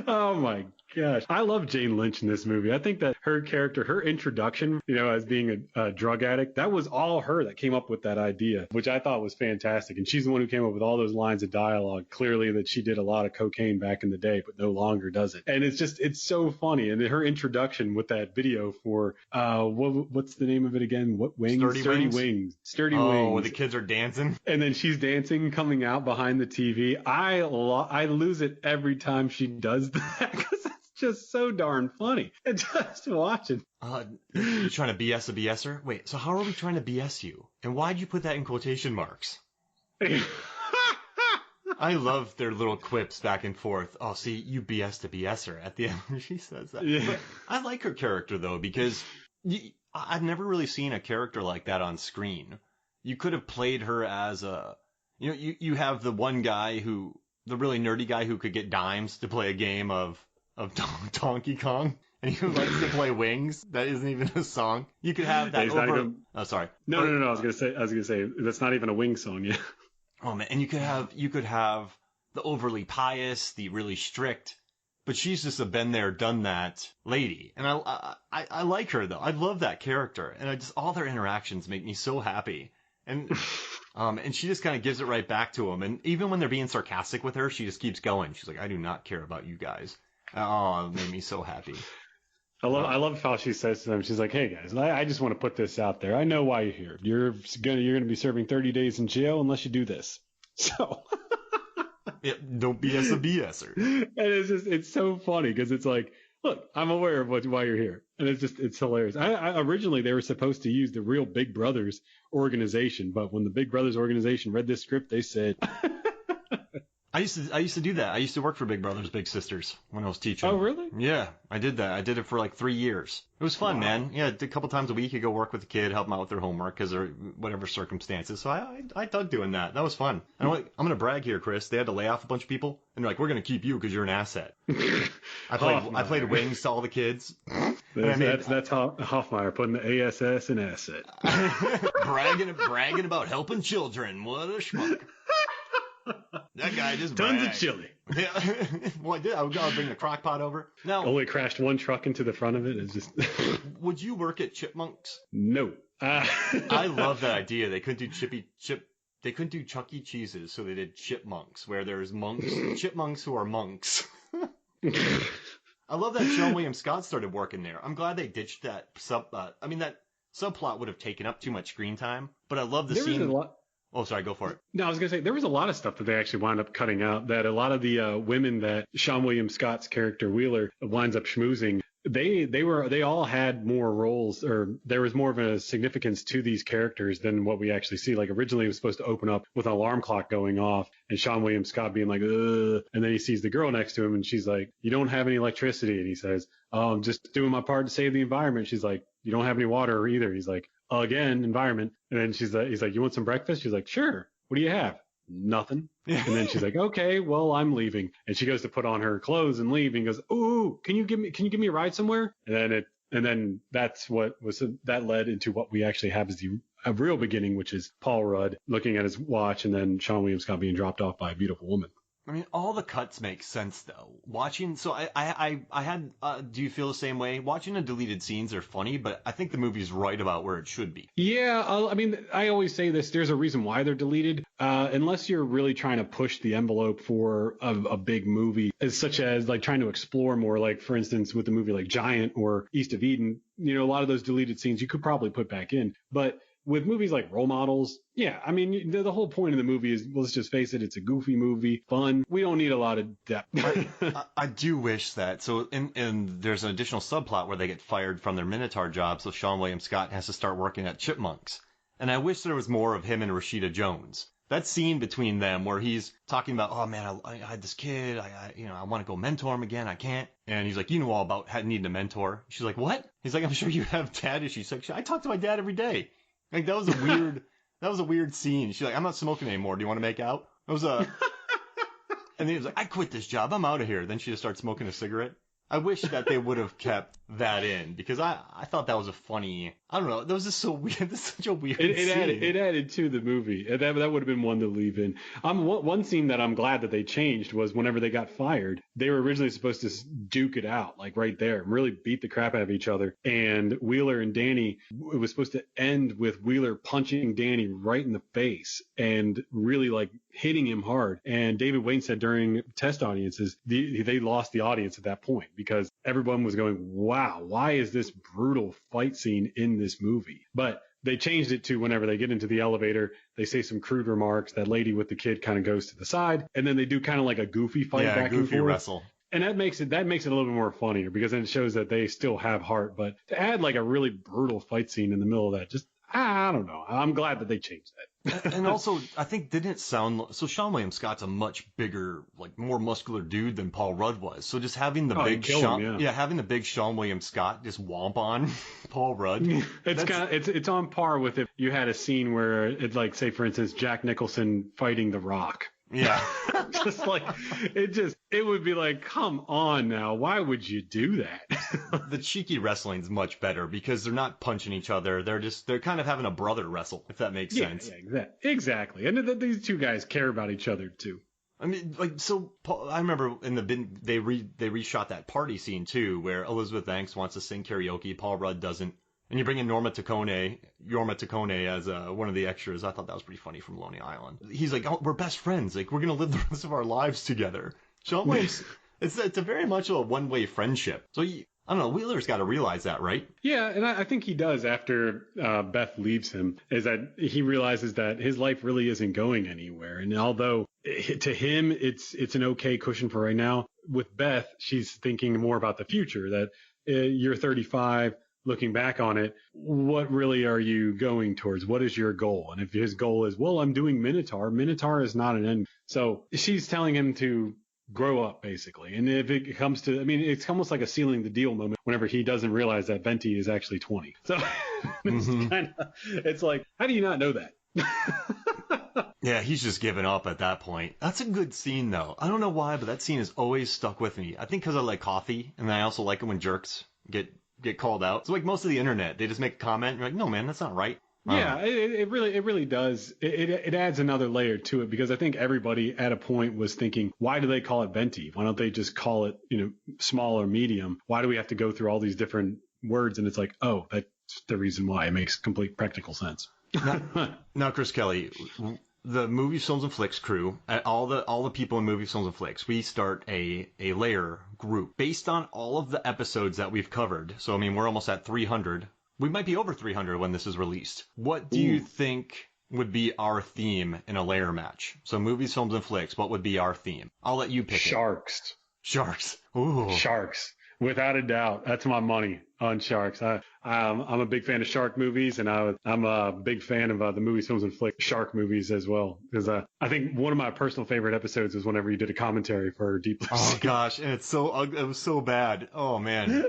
Oh my Gosh, I love Jane Lynch in this movie. I think that her character, her introduction, as being a drug addict, that was all her that came up with that idea, which I thought was fantastic. And she's the one who came up with all those lines of dialogue. Clearly that she did a lot of cocaine back in the day, but no longer does it. And it's so funny. And her introduction with that video for, what's the name of it again? What wings? Sturdy Wings. Sturdy Wings. Oh, where the kids are dancing. And then she's dancing, coming out behind the TV. I lose it every time she does that because it's just so darn funny. And just watching. You're trying to BS a BSer? Wait, so how are we trying to BS you? And why'd you put that in quotation marks? I love their little quips back and forth. Oh, see, you BS'd a BSer at the end when she says that. Yeah. But I like her character, though, because I've never really seen a character like that on screen. You could have played her as you have the one guy the really nerdy guy who could get dimes to play a game of Donkey Kong, and he likes to play Wings. That isn't even a song. You could have that Oh, sorry. No. I was gonna say that's not even a Wing song yet. Oh man, and you could have the overly pious, the really strict, but she's just a been there, done that lady, and I like her though. I love that character, and all their interactions make me so happy. And and she just kind of gives it right back to him. And even when they're being sarcastic with her, she just keeps going. She's like, I do not care about you guys. Oh, it made me so happy. I love how she says to them, she's like, hey guys, I just want to put this out there. I know why you're here. You're gonna be serving 30 days in jail unless you do this. So yeah, don't BS a BSer. And it's so funny because it's like, look, I'm aware of why you're here. And it's hilarious. Originally they were supposed to use the real Big Brothers organization, but when the Big Brothers organization read this script, they said I used to do that. I used to work for Big Brothers Big Sisters when I was teaching. Oh, really? Yeah, I did that. I did it for like 3 years. It was fun, man. Yeah, a couple times a week you go work with the kid, help them out with their homework because of whatever circumstances. So I dug doing that. That was fun. And I'm going to brag here, Chris. They had to lay off a bunch of people, and they're like, we're going to keep you because you're an asset. I played Wings to all the kids. That's Hoffmeyer putting the ASS in asset. bragging about helping children. What a schmuck. That guy just tons of chili. Yeah. Well, I did. I would bring the crock pot over. Now, only crashed one truck into the front of it. It's just. Would you work at Chipmunks? No. I love that idea. They couldn't do They couldn't do Chuck E. Cheese's, so they did Chipmunks, where there's chipmunks who are monks. I love that Seann William Scott started working there. I'm glad they ditched that that subplot would have taken up too much screen time. But I love the scene. Oh, sorry, go for it. No, I was going to say, there was a lot of stuff that they actually wound up cutting out, that a lot of the women that Seann William Scott's character Wheeler winds up schmoozing, they all had more roles, or there was more of a significance to these characters than what we actually see. Like originally it was supposed to open up with an alarm clock going off and Seann William Scott being like, ugh, and then he sees the girl next to him and she's like, you don't have any electricity. And he says, oh, I'm just doing my part to save the environment. She's like, you don't have any water either. He's like, again, environment. And then he's like, you want some breakfast? She's like, sure. What do you have? Nothing. And then she's like, okay, well, I'm leaving. And she goes to put on her clothes and leave and goes, ooh, can you give me a ride somewhere? And then that's that led into what we actually have as a real beginning, which is Paul Rudd looking at his watch and then Seann William Scott being dropped off by a beautiful woman. I mean, all the cuts make sense though. Do you feel the same way? Watching the deleted scenes are funny, but I think the movie's right about where it should be. Yeah, I mean, I always say this, there's a reason why they're deleted. Unless you're really trying to push the envelope for a big movie, such as like trying to explore more, like for instance, with the movie like Giant or East of Eden, a lot of those deleted scenes you could probably put back in. But with movies like Role Models, yeah, I mean, the whole point of the movie is, let's just face it, it's a goofy movie, fun. We don't need a lot of depth. I do wish that. So, and there's an additional subplot where they get fired from their Minotaur job, so Seann William Scott has to start working at Chipmunks. And I wish there was more of him and Rashida Jones. That scene between them where he's talking about, oh man, I had this kid, I want to go mentor him again, I can't. And he's like, you know all about needing a mentor. She's like, what? He's like, I'm sure you have dad issues. She's like, I talk to my dad every day. Like that was a weird scene. She's like, I'm not smoking anymore. Do you want to make out? And then he was like, I quit this job. I'm out of here. Then she just started smoking a cigarette. I wish that they would have kept that in because I thought that was a funny. I don't know. That was just so weird. This is such a weird scene. It added to the movie. That would have been one to leave in. One scene that I'm glad that they changed was whenever they got fired. they were originally supposed to duke it out, like right there, and really beat the crap out of each other. And Wheeler and Danny, it was supposed to end with Wheeler punching Danny right in the face and really like hitting him hard. And David Wain said during test audiences, they lost the audience at that point because everyone was going, wow, why is this brutal fight scene in this movie? But they changed it to whenever they get into the elevator, they say some crude remarks. That lady with the kid kind of goes to the side, and then they do kind of like a goofy fight back and forth. Wrestle. And that makes it a little bit more funnier because then it shows that they still have heart. But to add like a really brutal fight scene in the middle of that, just I don't know. I'm glad that they changed that. And also, I think didn't it sound so? Seann William Scott's a much bigger, like more muscular dude than Paul Rudd was. So just having the big having the big Seann William Scott just womp on Paul Rudd. It's on par with if you had a scene where it's like, say for instance, Jack Nicholson fighting The Rock. Yeah. Just like it would be like, come on now, why would you do that? The cheeky wrestling's much better because they're not punching each other. They're kind of having a brother wrestle, if that makes sense. Yeah, exactly. And these two guys care about each other too. I mean, like, so Paul, I remember in they reshot that party scene too, where Elizabeth Banks wants to sing karaoke, Paul Rudd doesn't. And you bring in Yorma Taccone as one of the extras. I thought that was pretty funny from Lonely Island. He's like, oh, we're best friends. Like, we're going to live the rest of our lives together. Seann Williams, it's a very much a one-way friendship. So, I don't know, Wheeler's got to realize that, right? Yeah, and I think he does after Beth leaves him, is that he realizes that his life really isn't going anywhere. And although to him it's an okay cushion for right now, with Beth, she's thinking more about the future, that you're 35, looking back on it, what really are you going towards? What is your goal? And if his goal is, well, I'm doing Minotaur is not an end. So she's telling him to grow up, basically. And if it comes to, I mean, it's almost like a sealing the deal moment whenever he doesn't realize that Venti is actually 20. So it's like, how do you not know that? Yeah, he's just given up at that point. That's a good scene, though. I don't know why, but that scene has always stuck with me. I think because I like coffee, and I also like it when jerks get called out. So like most of the internet, they just make a comment and you're like, no man, that's not right. Yeah, it really does. It adds another layer to it because I think everybody at a point was thinking, why do they call it Venti? Why don't they just call it, small or medium? Why do we have to go through all these different words? And it's like, oh, that's the reason why. It makes complete practical sense. Now, Chris Kelly, the Movies, Films, and Flicks crew, all the people in Movies, Films, and Flicks, we start a layer group based on all of the episodes that we've covered. So, I mean, we're almost at 300. We might be over 300 when this is released. What do you think would be our theme in a layer match? So, Movies, Films, and Flicks, what would be our theme? I'll let you pick Sharks. Sharks. Ooh. Sharks. Without a doubt. That's my money on Sharks. I'm a big fan of shark movies, and I'm a big fan of the Movies, Films, and Flicks shark movies as well. Because I think one of my personal favorite episodes was whenever you did a commentary for Deep Blue Sea. Oh, gosh. And it was so bad. Oh, man.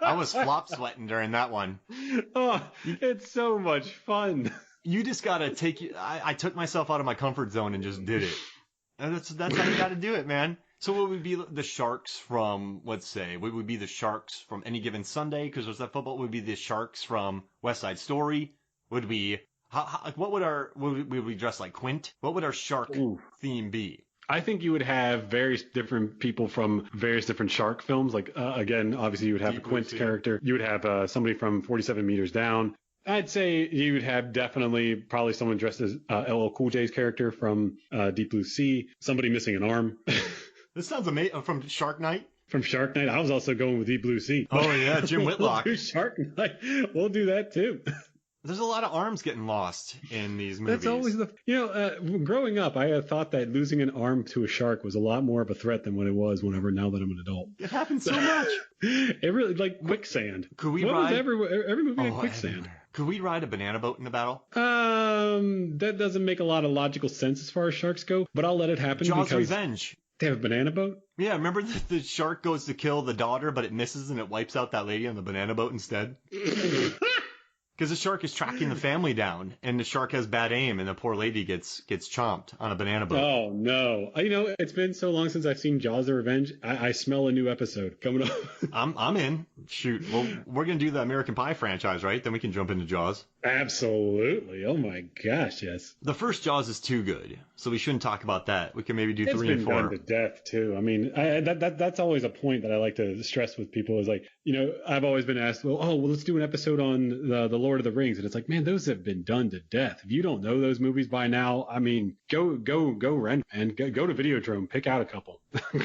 I was flop sweating during that one. Oh, it's so much fun. You just got to I took myself out of my comfort zone and just did it. And that's how you got to do it, man. So what would be the Sharks from, let's say, what would be the Sharks from Any Given Sunday? Because there's that football. Would be the Sharks from West Side Story? Would we, would we dress like Quint? What would our shark theme be? I think you would have various different people from various different shark films. Like, again, obviously you would have Quint's character. You would have somebody from 47 Meters Down. I'd say you would have probably someone dressed as LL Cool J's character from Deep Blue Sea. Somebody missing an arm. This sounds amazing. From Shark Night? From Shark Night. I was also going with Deep Blue Sea. Oh, yeah, Jim Whitlock. We'll do Shark Night. We'll do that, too. There's a lot of arms getting lost in these movies. That's always growing up, I had thought that losing an arm to a shark was a lot more of a threat than what it was now that I'm an adult. It happens so much. It really, like quicksand. Could we ride? Every movie had quicksand. Could we ride a banana boat in the battle? That doesn't make a lot of logical sense as far as sharks go, but I'll let it happen. Jaws Revenge. They have a banana boat? Yeah, remember the shark goes to kill the daughter, but it misses and it wipes out that lady on the banana boat instead? Because the shark is tracking the family down, and the shark has bad aim, and the poor lady gets chomped on a banana boat. Oh, no. It's been so long since I've seen Jaws: The Revenge. I smell a new episode coming up. I'm in. Shoot. Well, we're going to do the American Pie franchise, right? Then we can jump into Jaws. Absolutely. Oh, my gosh, yes. The first Jaws is too good, so we shouldn't talk about that. We can maybe do 3 and 4. It's been done to death, too. I mean, that's always a point that I like to stress with people is like, I've always been asked, well, let's do an episode on the Lord of the Rings. And it's like, man, those have been done to death. If you don't know those movies by now, I mean, go rent and go to Videodrome, pick out a couple.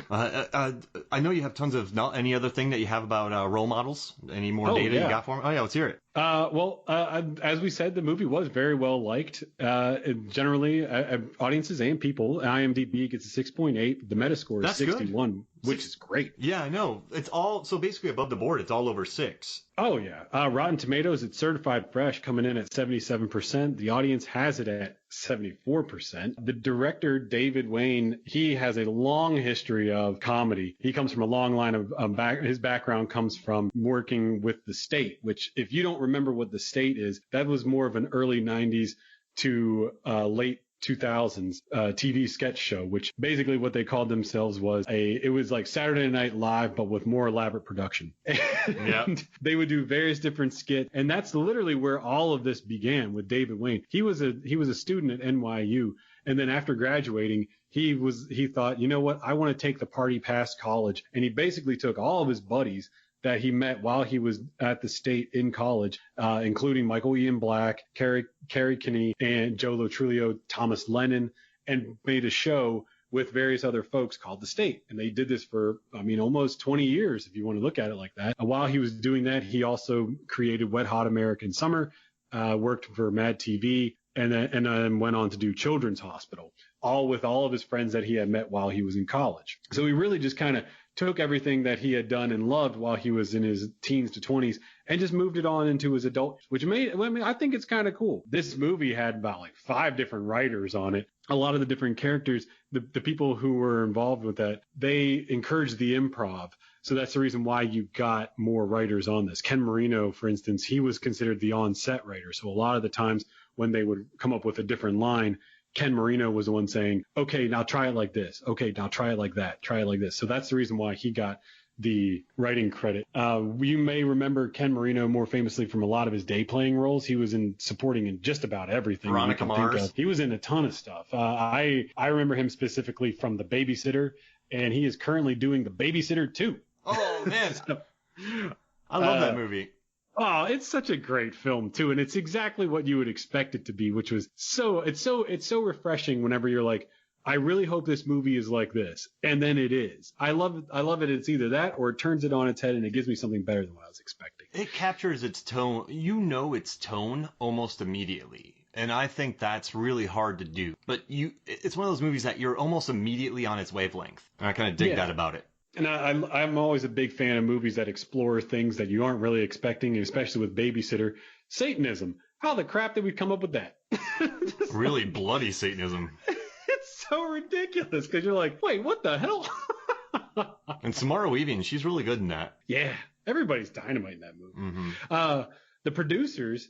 I know you have tons of any other thing that you have about role models. Any more data you got for me? Oh yeah, let's hear it. As we said, the movie was very well liked. Generally, audiences and people. IMDb gets a 6.8. The Metascore is 61, good. Which is great. Yeah, I know. It's all so basically above the board. It's all over 6. Oh yeah. Rotten Tomatoes, it's certified fresh, coming in at 77%. The audience has it at 74%. The director, David Wain, he has a long history of comedy. He comes from a long line of his background comes from working with The State, which if you don't remember what The State is, that was more of an early 90s to late 2000s TV sketch show, which basically what they called themselves it was like Saturday Night Live, but with more elaborate production. Yeah. They would do various different skits. And that's literally where all of this began with David Wain. He was a student at NYU. And then after graduating, he thought, you know what? I want to take the party past college. And he basically took all of his buddies that he met while he was at the State in college, including Michael Ian Black, Carrie Kinney, and Joe Lo Truglio, Thomas Lennon, and made a show with various other folks called The State. And they did this for, almost 20 years, if you want to look at it like that. While he was doing that, he also created Wet Hot American Summer, worked for Mad TV, and then went on to do Children's Hospital, all with all of his friends that he had met while he was in college. So he really just kind of took everything that he had done and loved while he was in his teens to 20s and just moved it on into his adult, which I think it's kind of cool. This movie had about like 5 different writers on it. A lot of the different characters, the people who were involved with that, they encouraged the improv. So that's the reason why you got more writers on this. Ken Marino, for instance, he was considered the on-set writer. So a lot of the times when they would come up with a different line, Ken Marino was the one saying, okay, now try it like this. Okay, now try it like that. Try it like this. So that's the reason why he got the writing credit. You may remember Ken Marino more famously from a lot of his day playing roles. He was supporting in just about everything. Veronica Mars. He was in a ton of stuff. I remember him specifically from The Babysitter, and he is currently doing The Babysitter 2. Oh, man. I love that movie. Oh, it's such a great film too, and it's exactly what you would expect it to be, which was it's so refreshing whenever you're like, I really hope this movie is like this, and then it is. I love it. It's either that or it turns it on its head and it gives me something better than what I was expecting. It captures its tone. Its tone almost immediately. And I think that's really hard to do. But it's one of those movies that you're almost immediately on its wavelength. And I kind of dig that about it. And I'm always a big fan of movies that explore things that you aren't really expecting, especially with Babysitter. Satanism. How the crap did we come up with that? Really bloody Satanism. It's so ridiculous because you're like, wait, what the hell? And Samara Weaving, she's really good in that. Yeah, everybody's dynamite in that movie. Mm-hmm. The producers,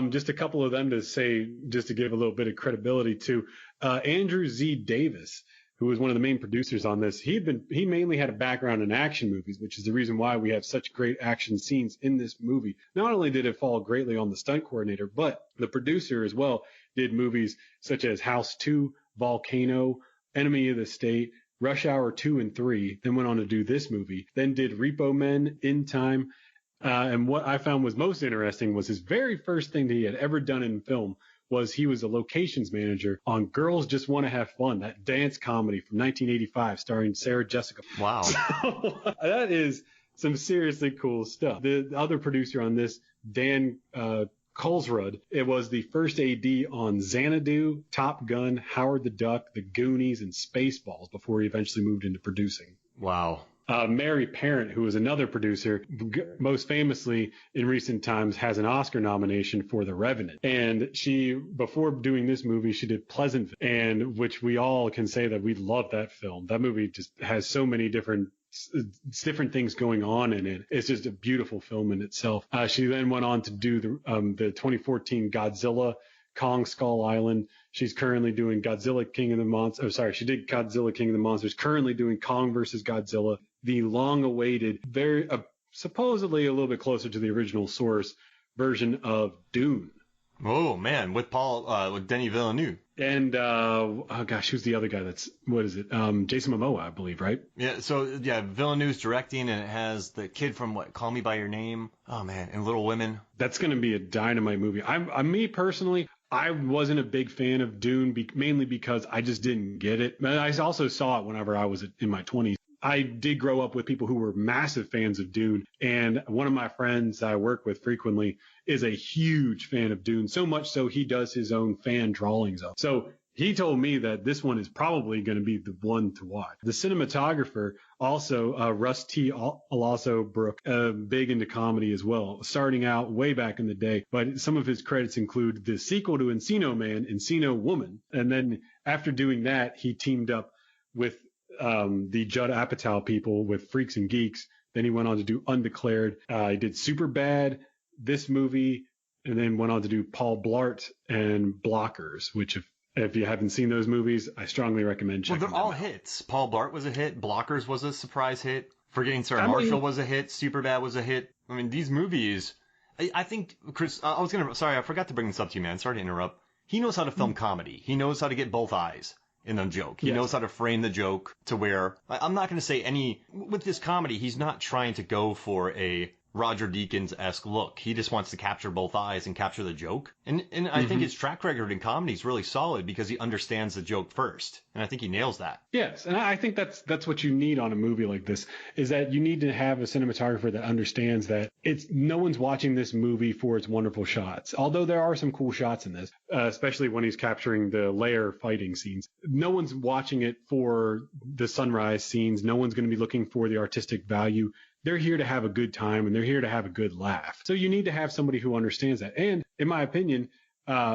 just a couple of them just to give a little bit of credibility to, Andrew Z. Davis, who was one of the main producers on this. He mainly had a background in action movies, which is the reason why we have such great action scenes in this movie. Not only did it fall greatly on the stunt coordinator, but the producer as well did movies such as House 2, Volcano, Enemy of the State, Rush Hour 2 and 3, then went on to do this movie, then did Repo Men, In Time. And what I found was most interesting was his very first thing that he had ever done in film was he was a locations manager on Girls Just Want to Have Fun, that dance comedy from 1985 starring Sarah Jessica. Wow. So, that is some seriously cool stuff. The other producer on this, Dan Colesrud, it was the first AD on Xanadu, Top Gun, Howard the Duck, The Goonies, and Spaceballs before he eventually moved into producing. Wow. Mary Parent, who was another producer, most famously in recent times has an Oscar nomination for The Revenant. And she, before doing this movie, she did Pleasantville, and which we all can say that we love that film. That movie just has so many different things going on in it. It's just a beautiful film in itself. She then went on to do the 2014 Godzilla, Kong Skull Island. She's currently doing Godzilla King of the Monsters. Oh, sorry, she did Godzilla King of the Monsters. Currently doing Kong versus Godzilla, the long-awaited, very supposedly a little bit closer to the original source version of Dune. Oh man, with Denis Villeneuve. And oh gosh, who's the other guy? What is it? Jason Momoa, I believe, right? Yeah. So yeah, Villeneuve's directing, and it has the kid from Call Me by Your Name. Oh man, and Little Women. That's going to be a dynamite movie. Me personally, I wasn't a big fan of Dune, mainly because I just didn't get it. But I also saw it whenever I was in my 20s. I did grow up with people who were massive fans of Dune, and one of my friends I work with frequently is a huge fan of Dune, so much so he does his own fan drawings of it. So he told me that this one is probably going to be the one to watch. The cinematographer, also Russ T. Alonso Brook, big into comedy as well, starting out way back in the day. But some of his credits include the sequel to Encino Man, Encino Woman. And then after doing that, he teamed up with the Judd Apatow people with Freaks and Geeks. Then he went on to do Undeclared. He did Superbad, this movie, and then went on to do Paul Blart and Blockers, which if you haven't seen those movies, I strongly recommend checking them out. Well, they're all hits. Paul Blart was a hit. Blockers was a surprise hit. Forgetting Sarah Marshall was a hit. Superbad was a hit. I mean, these movies, I think, Chris, sorry, I forgot to bring this up to you, man. Sorry to interrupt. He knows how to film comedy. He knows how to get both eyes in a joke. He knows how to frame the joke to where, I'm not going to say with this comedy, he's not trying to go for a Roger Deakins-esque look. He just wants to capture both eyes and capture the joke. And I think his track record in comedy is really solid because he understands the joke first. And I think he nails that. Yes. And I think that's what you need on a movie like this, is that you need to have a cinematographer that understands that no one's watching this movie for its wonderful shots. Although there are some cool shots in this, especially when he's capturing the lair fighting scenes. No one's watching it for the sunrise scenes. No one's going to be looking for the artistic value. They're here to have a good time, and they're here to have a good laugh. So you need to have somebody who understands that. And in my opinion,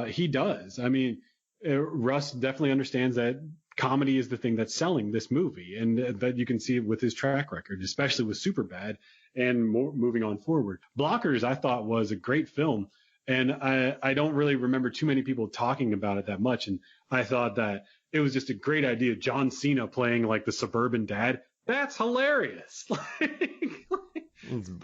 he does. I mean, Russ definitely understands that comedy is the thing that's selling this movie, and that you can see with his track record, especially with Superbad and moving on forward. Blockers, I thought, was a great film, and I don't really remember too many people talking about it that much. And I thought that it was just a great idea. John Cena playing like the suburban dad. That's hilarious.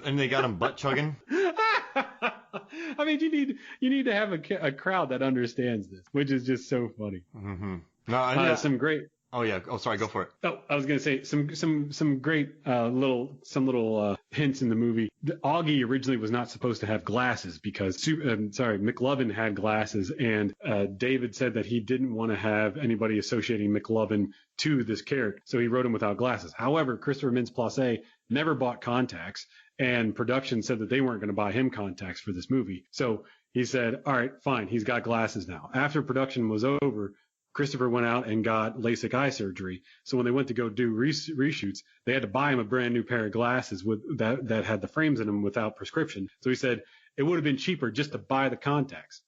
And they got him butt chugging. I mean, you need to have a crowd that understands this, which is just so funny. Mm-hmm. No, some great. Oh yeah. Oh, sorry. Go for it. Oh, I was gonna say some great little hints in the movie. Augie originally was not supposed to have glasses because McLovin had glasses, and David said that he didn't want to have anybody associating McLovin to this character, so he wrote him without glasses. However, Christopher Mintz-Plasse never bought contacts, and production said that they weren't going to buy him contacts for this movie. So he said, all right, fine, he's got glasses now. After production was over, Christopher went out and got LASIK eye surgery. So when they went to go do reshoots, they had to buy him a brand new pair of glasses that had the frames in them without prescription. So he said it would have been cheaper just to buy the contacts.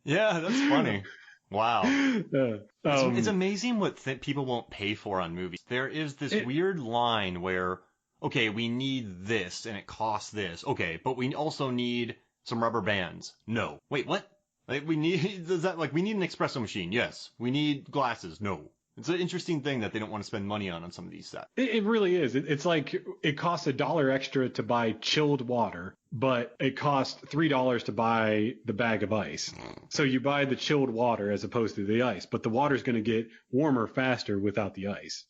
Yeah, that's funny. Wow. It's amazing what people won't pay for on movies. There is this weird line where, okay, we need this and it costs this. Okay, but we also need some rubber bands. No. Wait, what? We need an espresso machine. Yes. We need glasses. No. It's an interesting thing that they don't want to spend money on some of these sets. It really is. It's like it costs $1 extra to buy chilled water, but it costs $3 to buy the bag of ice. So you buy the chilled water as opposed to the ice, but the water's going to get warmer faster without the ice.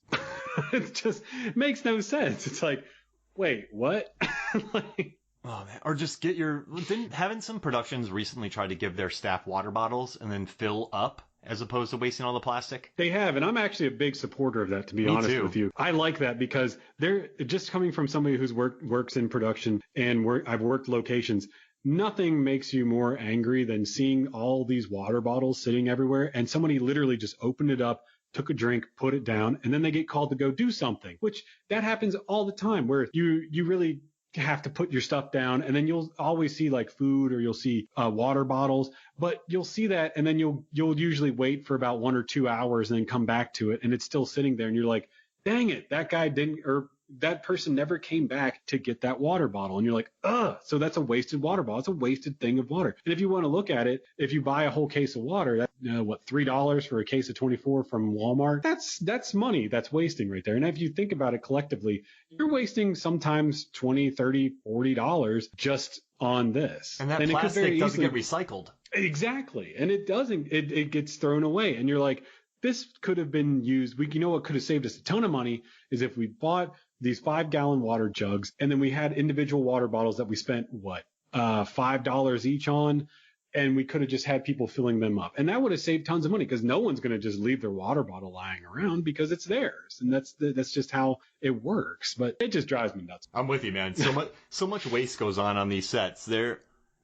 It makes no sense. It's like, wait, what? Oh man! Or just haven't some productions recently tried to give their staff water bottles and then fill up as opposed to wasting all the plastic? They have, and I'm actually a big supporter of that, to be honest with you. I like that because they're just coming from somebody who's works in production and I've worked locations. Nothing makes you more angry than seeing all these water bottles sitting everywhere and somebody literally just opened it up, took a drink, put it down, and then they get called to go do something, which that happens all the time where you really have to put your stuff down, and then you'll always see like food, or you'll see water bottles, but you'll see that, and then you'll usually wait for about 1 or 2 hours and then come back to it, and it's still sitting there, and you're like, dang it, that guy didn't, or that person never came back to get that water bottle. And you're like, ugh, so that's a wasted water bottle. It's a wasted thing of water. And if you want to look at it, if you buy a whole case of water, that's $3 for a case of 24 from Walmart, that's money that's wasting right there. And if you think about it collectively, you're wasting sometimes $20, $30, $40 just on this. And that plastic doesn't get recycled. Exactly. And it doesn't, it gets thrown away. And you're like, this could have been used. You know what could have saved us a ton of money is if we bought these 5-gallon water jugs, and then we had individual water bottles that we spent $5 each on, and we could have just had people filling them up, and that would have saved tons of money, because no one's going to just leave their water bottle lying around because it's theirs, and that's just how it works. But it just drives me nuts. I'm with you, man. So much waste goes on these sets.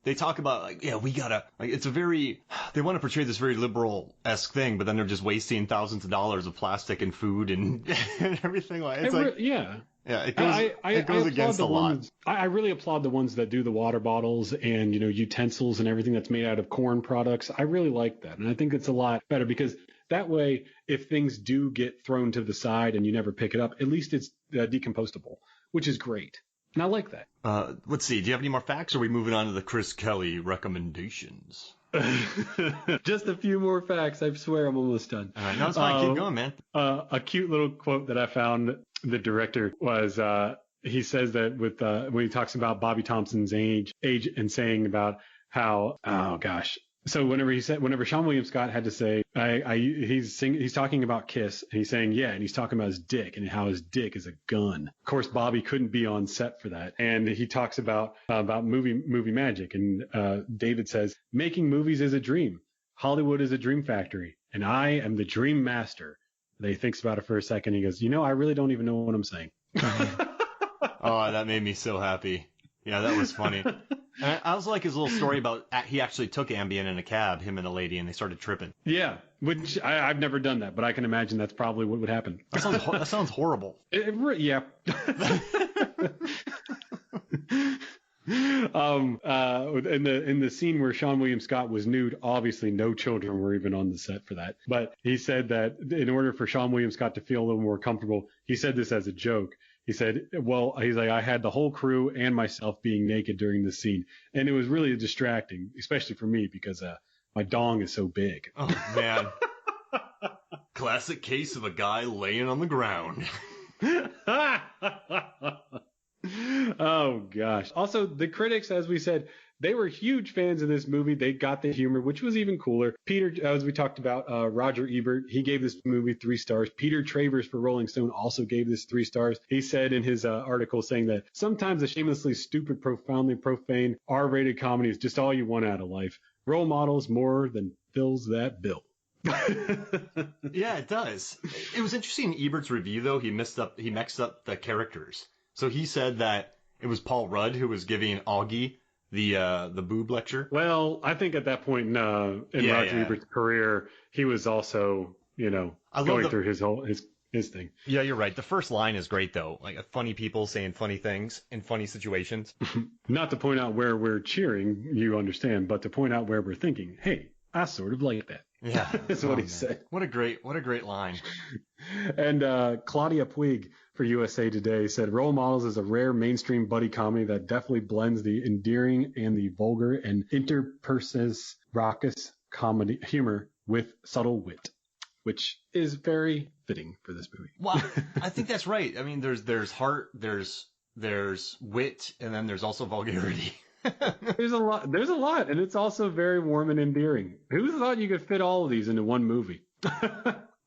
They talk about, like, yeah, we gotta, like, they want to portray this very liberal-esque thing, but then they're just wasting thousands of dollars of plastic and food and, and everything. Yeah, it goes against a lot. I really applaud the ones that do the water bottles and, utensils and everything that's made out of corn products. I really like that. And I think it's a lot better, because that way, if things do get thrown to the side and you never pick it up, at least it's decompostable, which is great. And I like that. Let's see. Do you have any more facts, or are we moving on to the Chris Kelly recommendations? Just a few more facts. I swear I'm almost done. All right. No, it's fine. Keep going, man. A cute little quote that I found, the director was, he says that when he talks about Bobby Thompson's age and saying about how, oh gosh. So whenever Seann William Scott had to say, he's talking about Kiss, and he's saying, yeah, and he's talking about his dick and how his dick is a gun. Of course, Bobby couldn't be on set for that. And he talks about movie magic. And David says, making movies is a dream. Hollywood is a dream factory, and I am the dream master. And he thinks about it for a second. He goes, I really don't even know what I'm saying. Oh, that made me so happy. Yeah, that was funny. And I also like his little story about he actually took Ambien in a cab, him and a lady, and they started tripping. Yeah, which I've never done that, but I can imagine that's probably what would happen. That sounds horrible. Yeah. In the scene where Seann William Scott was nude, obviously no children were even on the set for that. But he said that in order for Seann William Scott to feel a little more comfortable, he said this as a joke. He said, he's like, I had the whole crew and myself being naked during the scene. And it was really distracting, especially for me, because my dong is so big. Oh, man. Classic case of a guy laying on the ground. Oh, gosh. Also, the critics, as we said, they were huge fans of this movie. They got the humor, which was even cooler. Peter, as we talked about, Roger Ebert, he gave this movie 3 stars. Peter Travers for Rolling Stone also gave this 3 stars. He said in his article saying that sometimes a shamelessly stupid, profoundly profane, R-rated comedy is just all you want out of life. Role models more than fills that bill. Yeah, it does. It was interesting in Ebert's review, though. He mixed up the characters. So he said that it was Paul Rudd who was giving Augie the boob lecture. Well, I think at that point in Roger Ebert's career, he was also, going through his thing. Yeah, you're right. The first line is great, though. Like, funny people saying funny things in funny situations. Not to point out where we're cheering, you understand, but to point out where we're thinking, hey, I sort of like that. Yeah, that's what he said. What a great line. And Claudia Puig for USA Today said, role models is a rare mainstream buddy comedy that definitely blends the endearing and the vulgar and interperses raucous comedy humor with subtle wit, which is very fitting for this movie. Well, I think that's right. I mean, there's heart, there's wit, and then there's also vulgarity. There's a lot, and it's also very warm and endearing. Who thought you could fit all of these into one movie?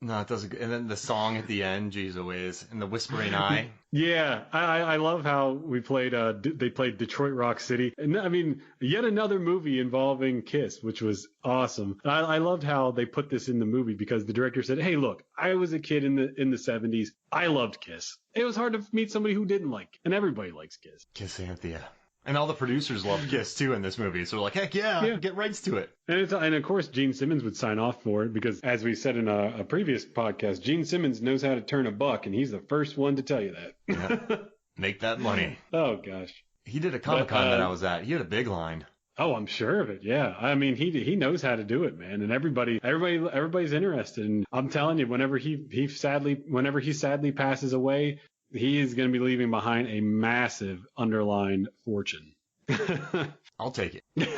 No, it doesn't. And then the song at the end, geez Louise, and the whispering eye. Yeah, I love how we played. They played Detroit Rock City, and I mean, yet another movie involving Kiss, which was awesome. I loved how they put this in the movie because the director said, "Hey, look, I was a kid in the 70s. I loved Kiss. It was hard to meet somebody who didn't like, and everybody likes Kiss." Kissanthia. And all the producers love Kiss too in this movie, so we're like, heck yeah, get rights to it. And of course, Gene Simmons would sign off for it because, as we said in a previous podcast, Gene Simmons knows how to turn a buck, and he's the first one to tell you that. Yeah. Make that money. Oh gosh. He did a Comic-Con that I was at. He had a big line. Oh, I'm sure of it. Yeah. I mean, he knows how to do it, man. And everybody's interested. And I'm telling you, whenever he sadly passes away, he is going to be leaving behind a massive underlined fortune. I'll take it.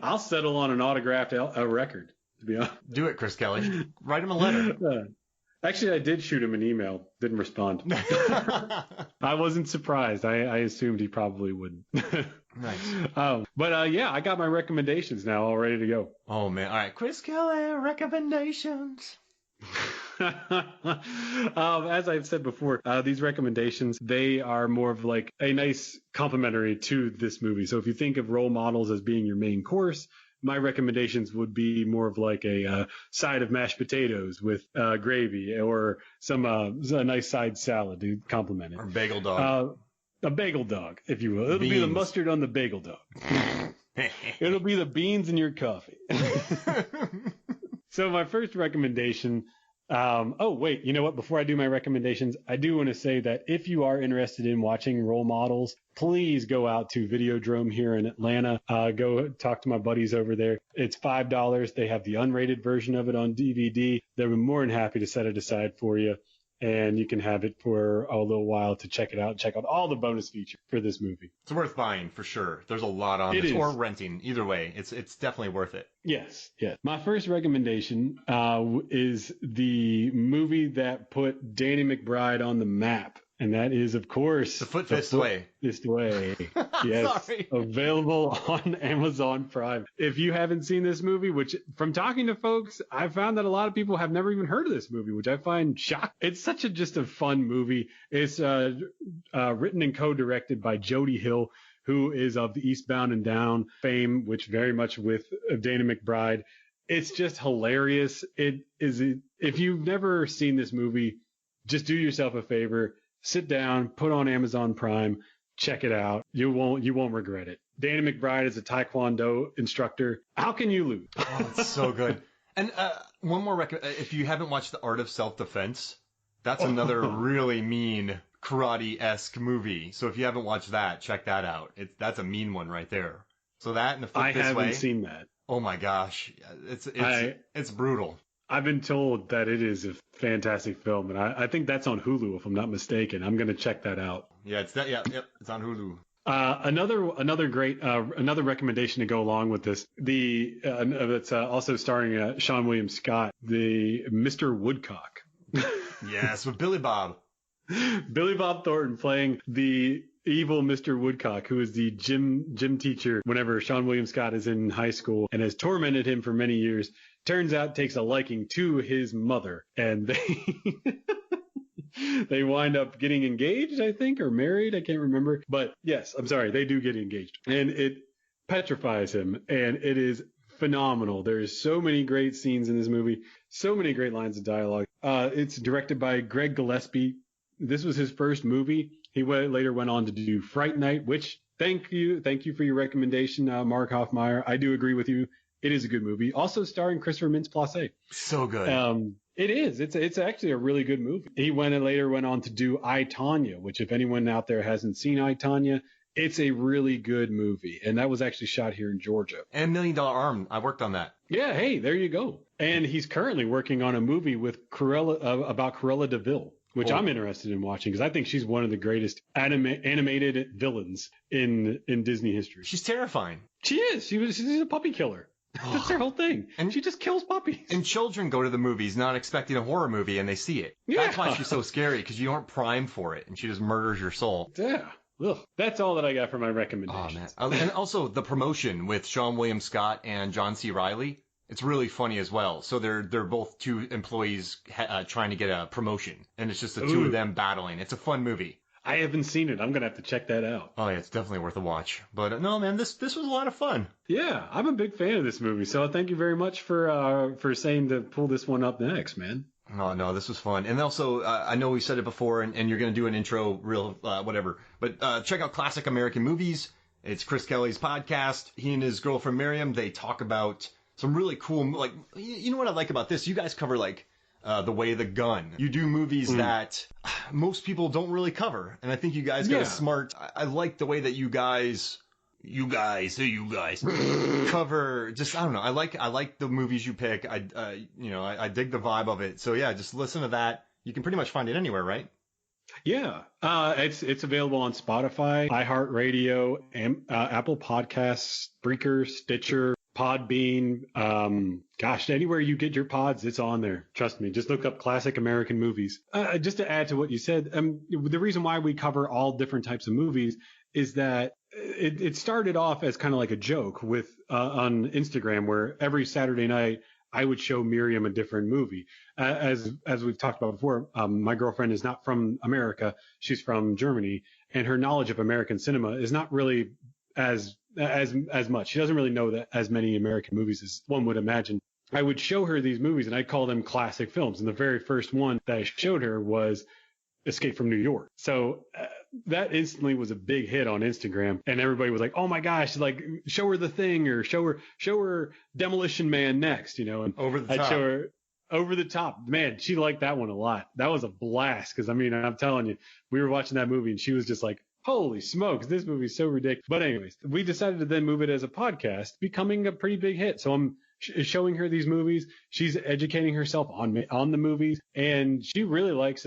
I'll settle on an autographed record, to be honest. Do it, Chris Kelly. Write him a letter. Actually, I did shoot him an email. Didn't respond. I wasn't surprised. I assumed he probably wouldn't. Nice. But yeah, I got my recommendations now all ready to go. Oh, man. All right. Chris Kelly, recommendations. As I've said before, these recommendations, they are more of like a nice complimentary to this movie. So if you think of role models as being your main course, my recommendations would be more of like a side of mashed potatoes with gravy or a nice side salad to complement it. Or bagel dog. A bagel dog, if you will. It'll be the mustard on the bagel dog. It'll be the beans in your coffee. So my first recommendation, wait, you know what? Before I do my recommendations, I do want to say that if you are interested in watching role models, please go out to Videodrome here in Atlanta. Go talk to my buddies over there. It's $5. They have the unrated version of it on DVD. They're more than happy to set it aside for you. And you can have it for a little while to check it out. Check out all the bonus features for this movie. It's worth buying for sure. There's a lot on this, or renting. Either way, it's definitely worth it. Yes. My first recommendation is the movie that put Danny McBride on the map. And that is, of course, The Foot Fist Way. Fist Way. Yes. Sorry. Available on Amazon Prime. If you haven't seen this movie, which from talking to folks, I found that a lot of people have never even heard of this movie, which I find shocking. It's such just a fun movie. It's written and co-directed by Jody Hill, who is of the Eastbound and Down fame, which very much with Danny McBride. It's just hilarious. It is. If you've never seen this movie, just do yourself a favor. Sit down, put on Amazon Prime, check it out. You won't regret it. Danny McBride is a Taekwondo instructor. How can you lose? Oh, it's so good. And one more if you haven't watched The Art of Self-Defense, that's another really mean karate-esque movie. So if you haven't watched that, check that out. That's a mean one right there. So that and The Foot This Way. I haven't seen that. Oh my gosh, it's brutal. I've been told that it is a fantastic film, and I think that's on Hulu, if I'm not mistaken. I'm going to check that out. Yeah, it's on Hulu. Another recommendation to go along with this, that's also starring Seann William Scott, the Mr. Woodcock. Yes, with Billy Bob. Billy Bob Thornton playing the evil Mr. Woodcock, who is the gym teacher whenever Seann William Scott is in high school and has tormented him for many years. Turns out takes a liking to his mother, and they wind up getting engaged, I think, or married. I can't remember. But yes, I'm sorry, they do get engaged. And it petrifies him, and it is phenomenal. There's so many great scenes in this movie, so many great lines of dialogue. It's directed by Greg Gillespie. This was his first movie. He later went on to do Fright Night, which thank you for your recommendation, Mark Hoffmeyer. I do agree with you. It is a good movie. Also starring Christopher Mintz-Plasse. So good. It is. It's actually a really good movie. He later went on to do I, Tonya, which if anyone out there hasn't seen I, Tonya, it's a really good movie. And that was actually shot here in Georgia. And $1 Million Arm. I worked on that. Yeah. Hey, there you go. And he's currently working on a movie with about Cruella de Vil, which I'm interested in watching because I think she's one of the greatest animated villains in Disney history. She's terrifying. She is. She's a puppy killer. That's her whole thing. And she just kills puppies. And children go to the movies not expecting a horror movie and they see it. Yeah. That's why she's so scary, because you aren't primed for it and she just murders your soul. Yeah. Ugh. That's all that I got for my recommendations. Oh, man. And also the promotion with Seann William Scott and John C. Reilly. It's really funny as well. So they're both two employees trying to get a promotion. And it's just the two of them battling. It's a fun movie. I haven't seen it. I'm going to have to check that out. Oh, yeah, it's definitely worth a watch. But no, man, this was a lot of fun. Yeah, I'm a big fan of this movie. So thank you very much for saying to pull this one up next, man. Oh, no, this was fun. And also, I know we said it before, and you're going to do an intro, whatever. But check out Classic American Movies. It's Chris Kelly's podcast. He and his girlfriend Miriam, they talk about some really cool, like, you know what I like about this? You guys cover, like, The Way of the Gun. You do movies that most people don't really cover. And I think you guys got a smart, I like the way that you guys cover, just, I don't know. I like the movies you pick. I dig the vibe of it. So yeah, just listen to that. You can pretty much find it anywhere, right? Yeah. It's available on Spotify, iHeartRadio, Apple Podcasts, Breaker, Stitcher, Podbean. Anywhere you get your pods, it's on there. Trust me. Just look up Classic American Movies. Just to add to what you said, the reason why we cover all different types of movies is that it started off as kind of like a joke with on Instagram, where every Saturday night I would show Miriam a different movie. As we've talked about before, my girlfriend is not from America; she's from Germany, and her knowledge of American cinema is not really as much. She doesn't really know that as many American movies as one would imagine. I would show her these movies, and I call them classic films. And the very first one that I showed her was Escape from New York. So that instantly was a big hit on Instagram, and everybody was like, "Oh my gosh!" Like, show her The Thing, or show her Demolition Man next, And Over the top. I'd show her Over the Top. Man, she liked that one a lot. That was a blast because I'm telling you, we were watching that movie, and she was just like, "Holy smokes, this movie's so ridiculous." But anyways, we decided to then move it as a podcast, becoming a pretty big hit. So I'm showing her these movies. She's educating herself on the movies, and she really likes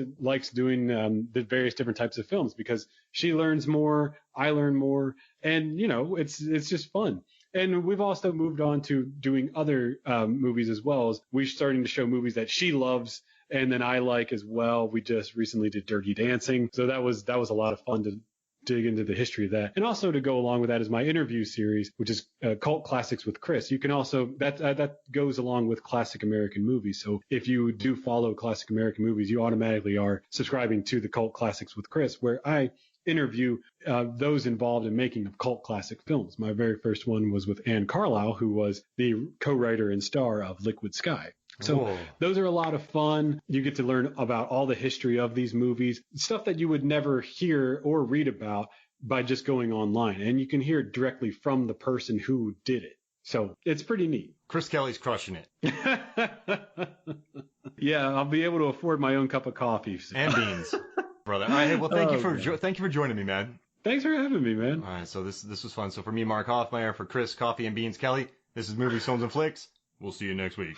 doing the various different types of films because she learns more, I learn more, and it's just fun. And we've also moved on to doing other movies as well. As we're starting to show movies that she loves and then I like as well. We just recently did Dirty Dancing, so that was a lot of fun to dig into the history of that. And also to go along with that is my interview series, which is Cult Classics with Chris. You can also, that goes along with Classic American Movies. So if you do follow Classic American Movies, you automatically are subscribing to the Cult Classics with Chris, where I interview those involved in making of cult classic films. My very first one was with Anne Carlisle, who was the co-writer and star of Liquid Sky. So those are a lot of fun. You get to learn about all the history of these movies, stuff that you would never hear or read about by just going online. And you can hear it directly from the person who did it. So it's pretty neat. Chris Kelly's crushing it. Yeah, I'll be able to afford my own cup of coffee. And beans, brother. All right, hey, well, thank you for joining me, man. Thanks for having me, man. All right, so this was fun. So for me, Mark Hoffmeyer, for Chris, Coffee and Beans Kelly, this is Movies, Films, and Flicks. We'll see you next week.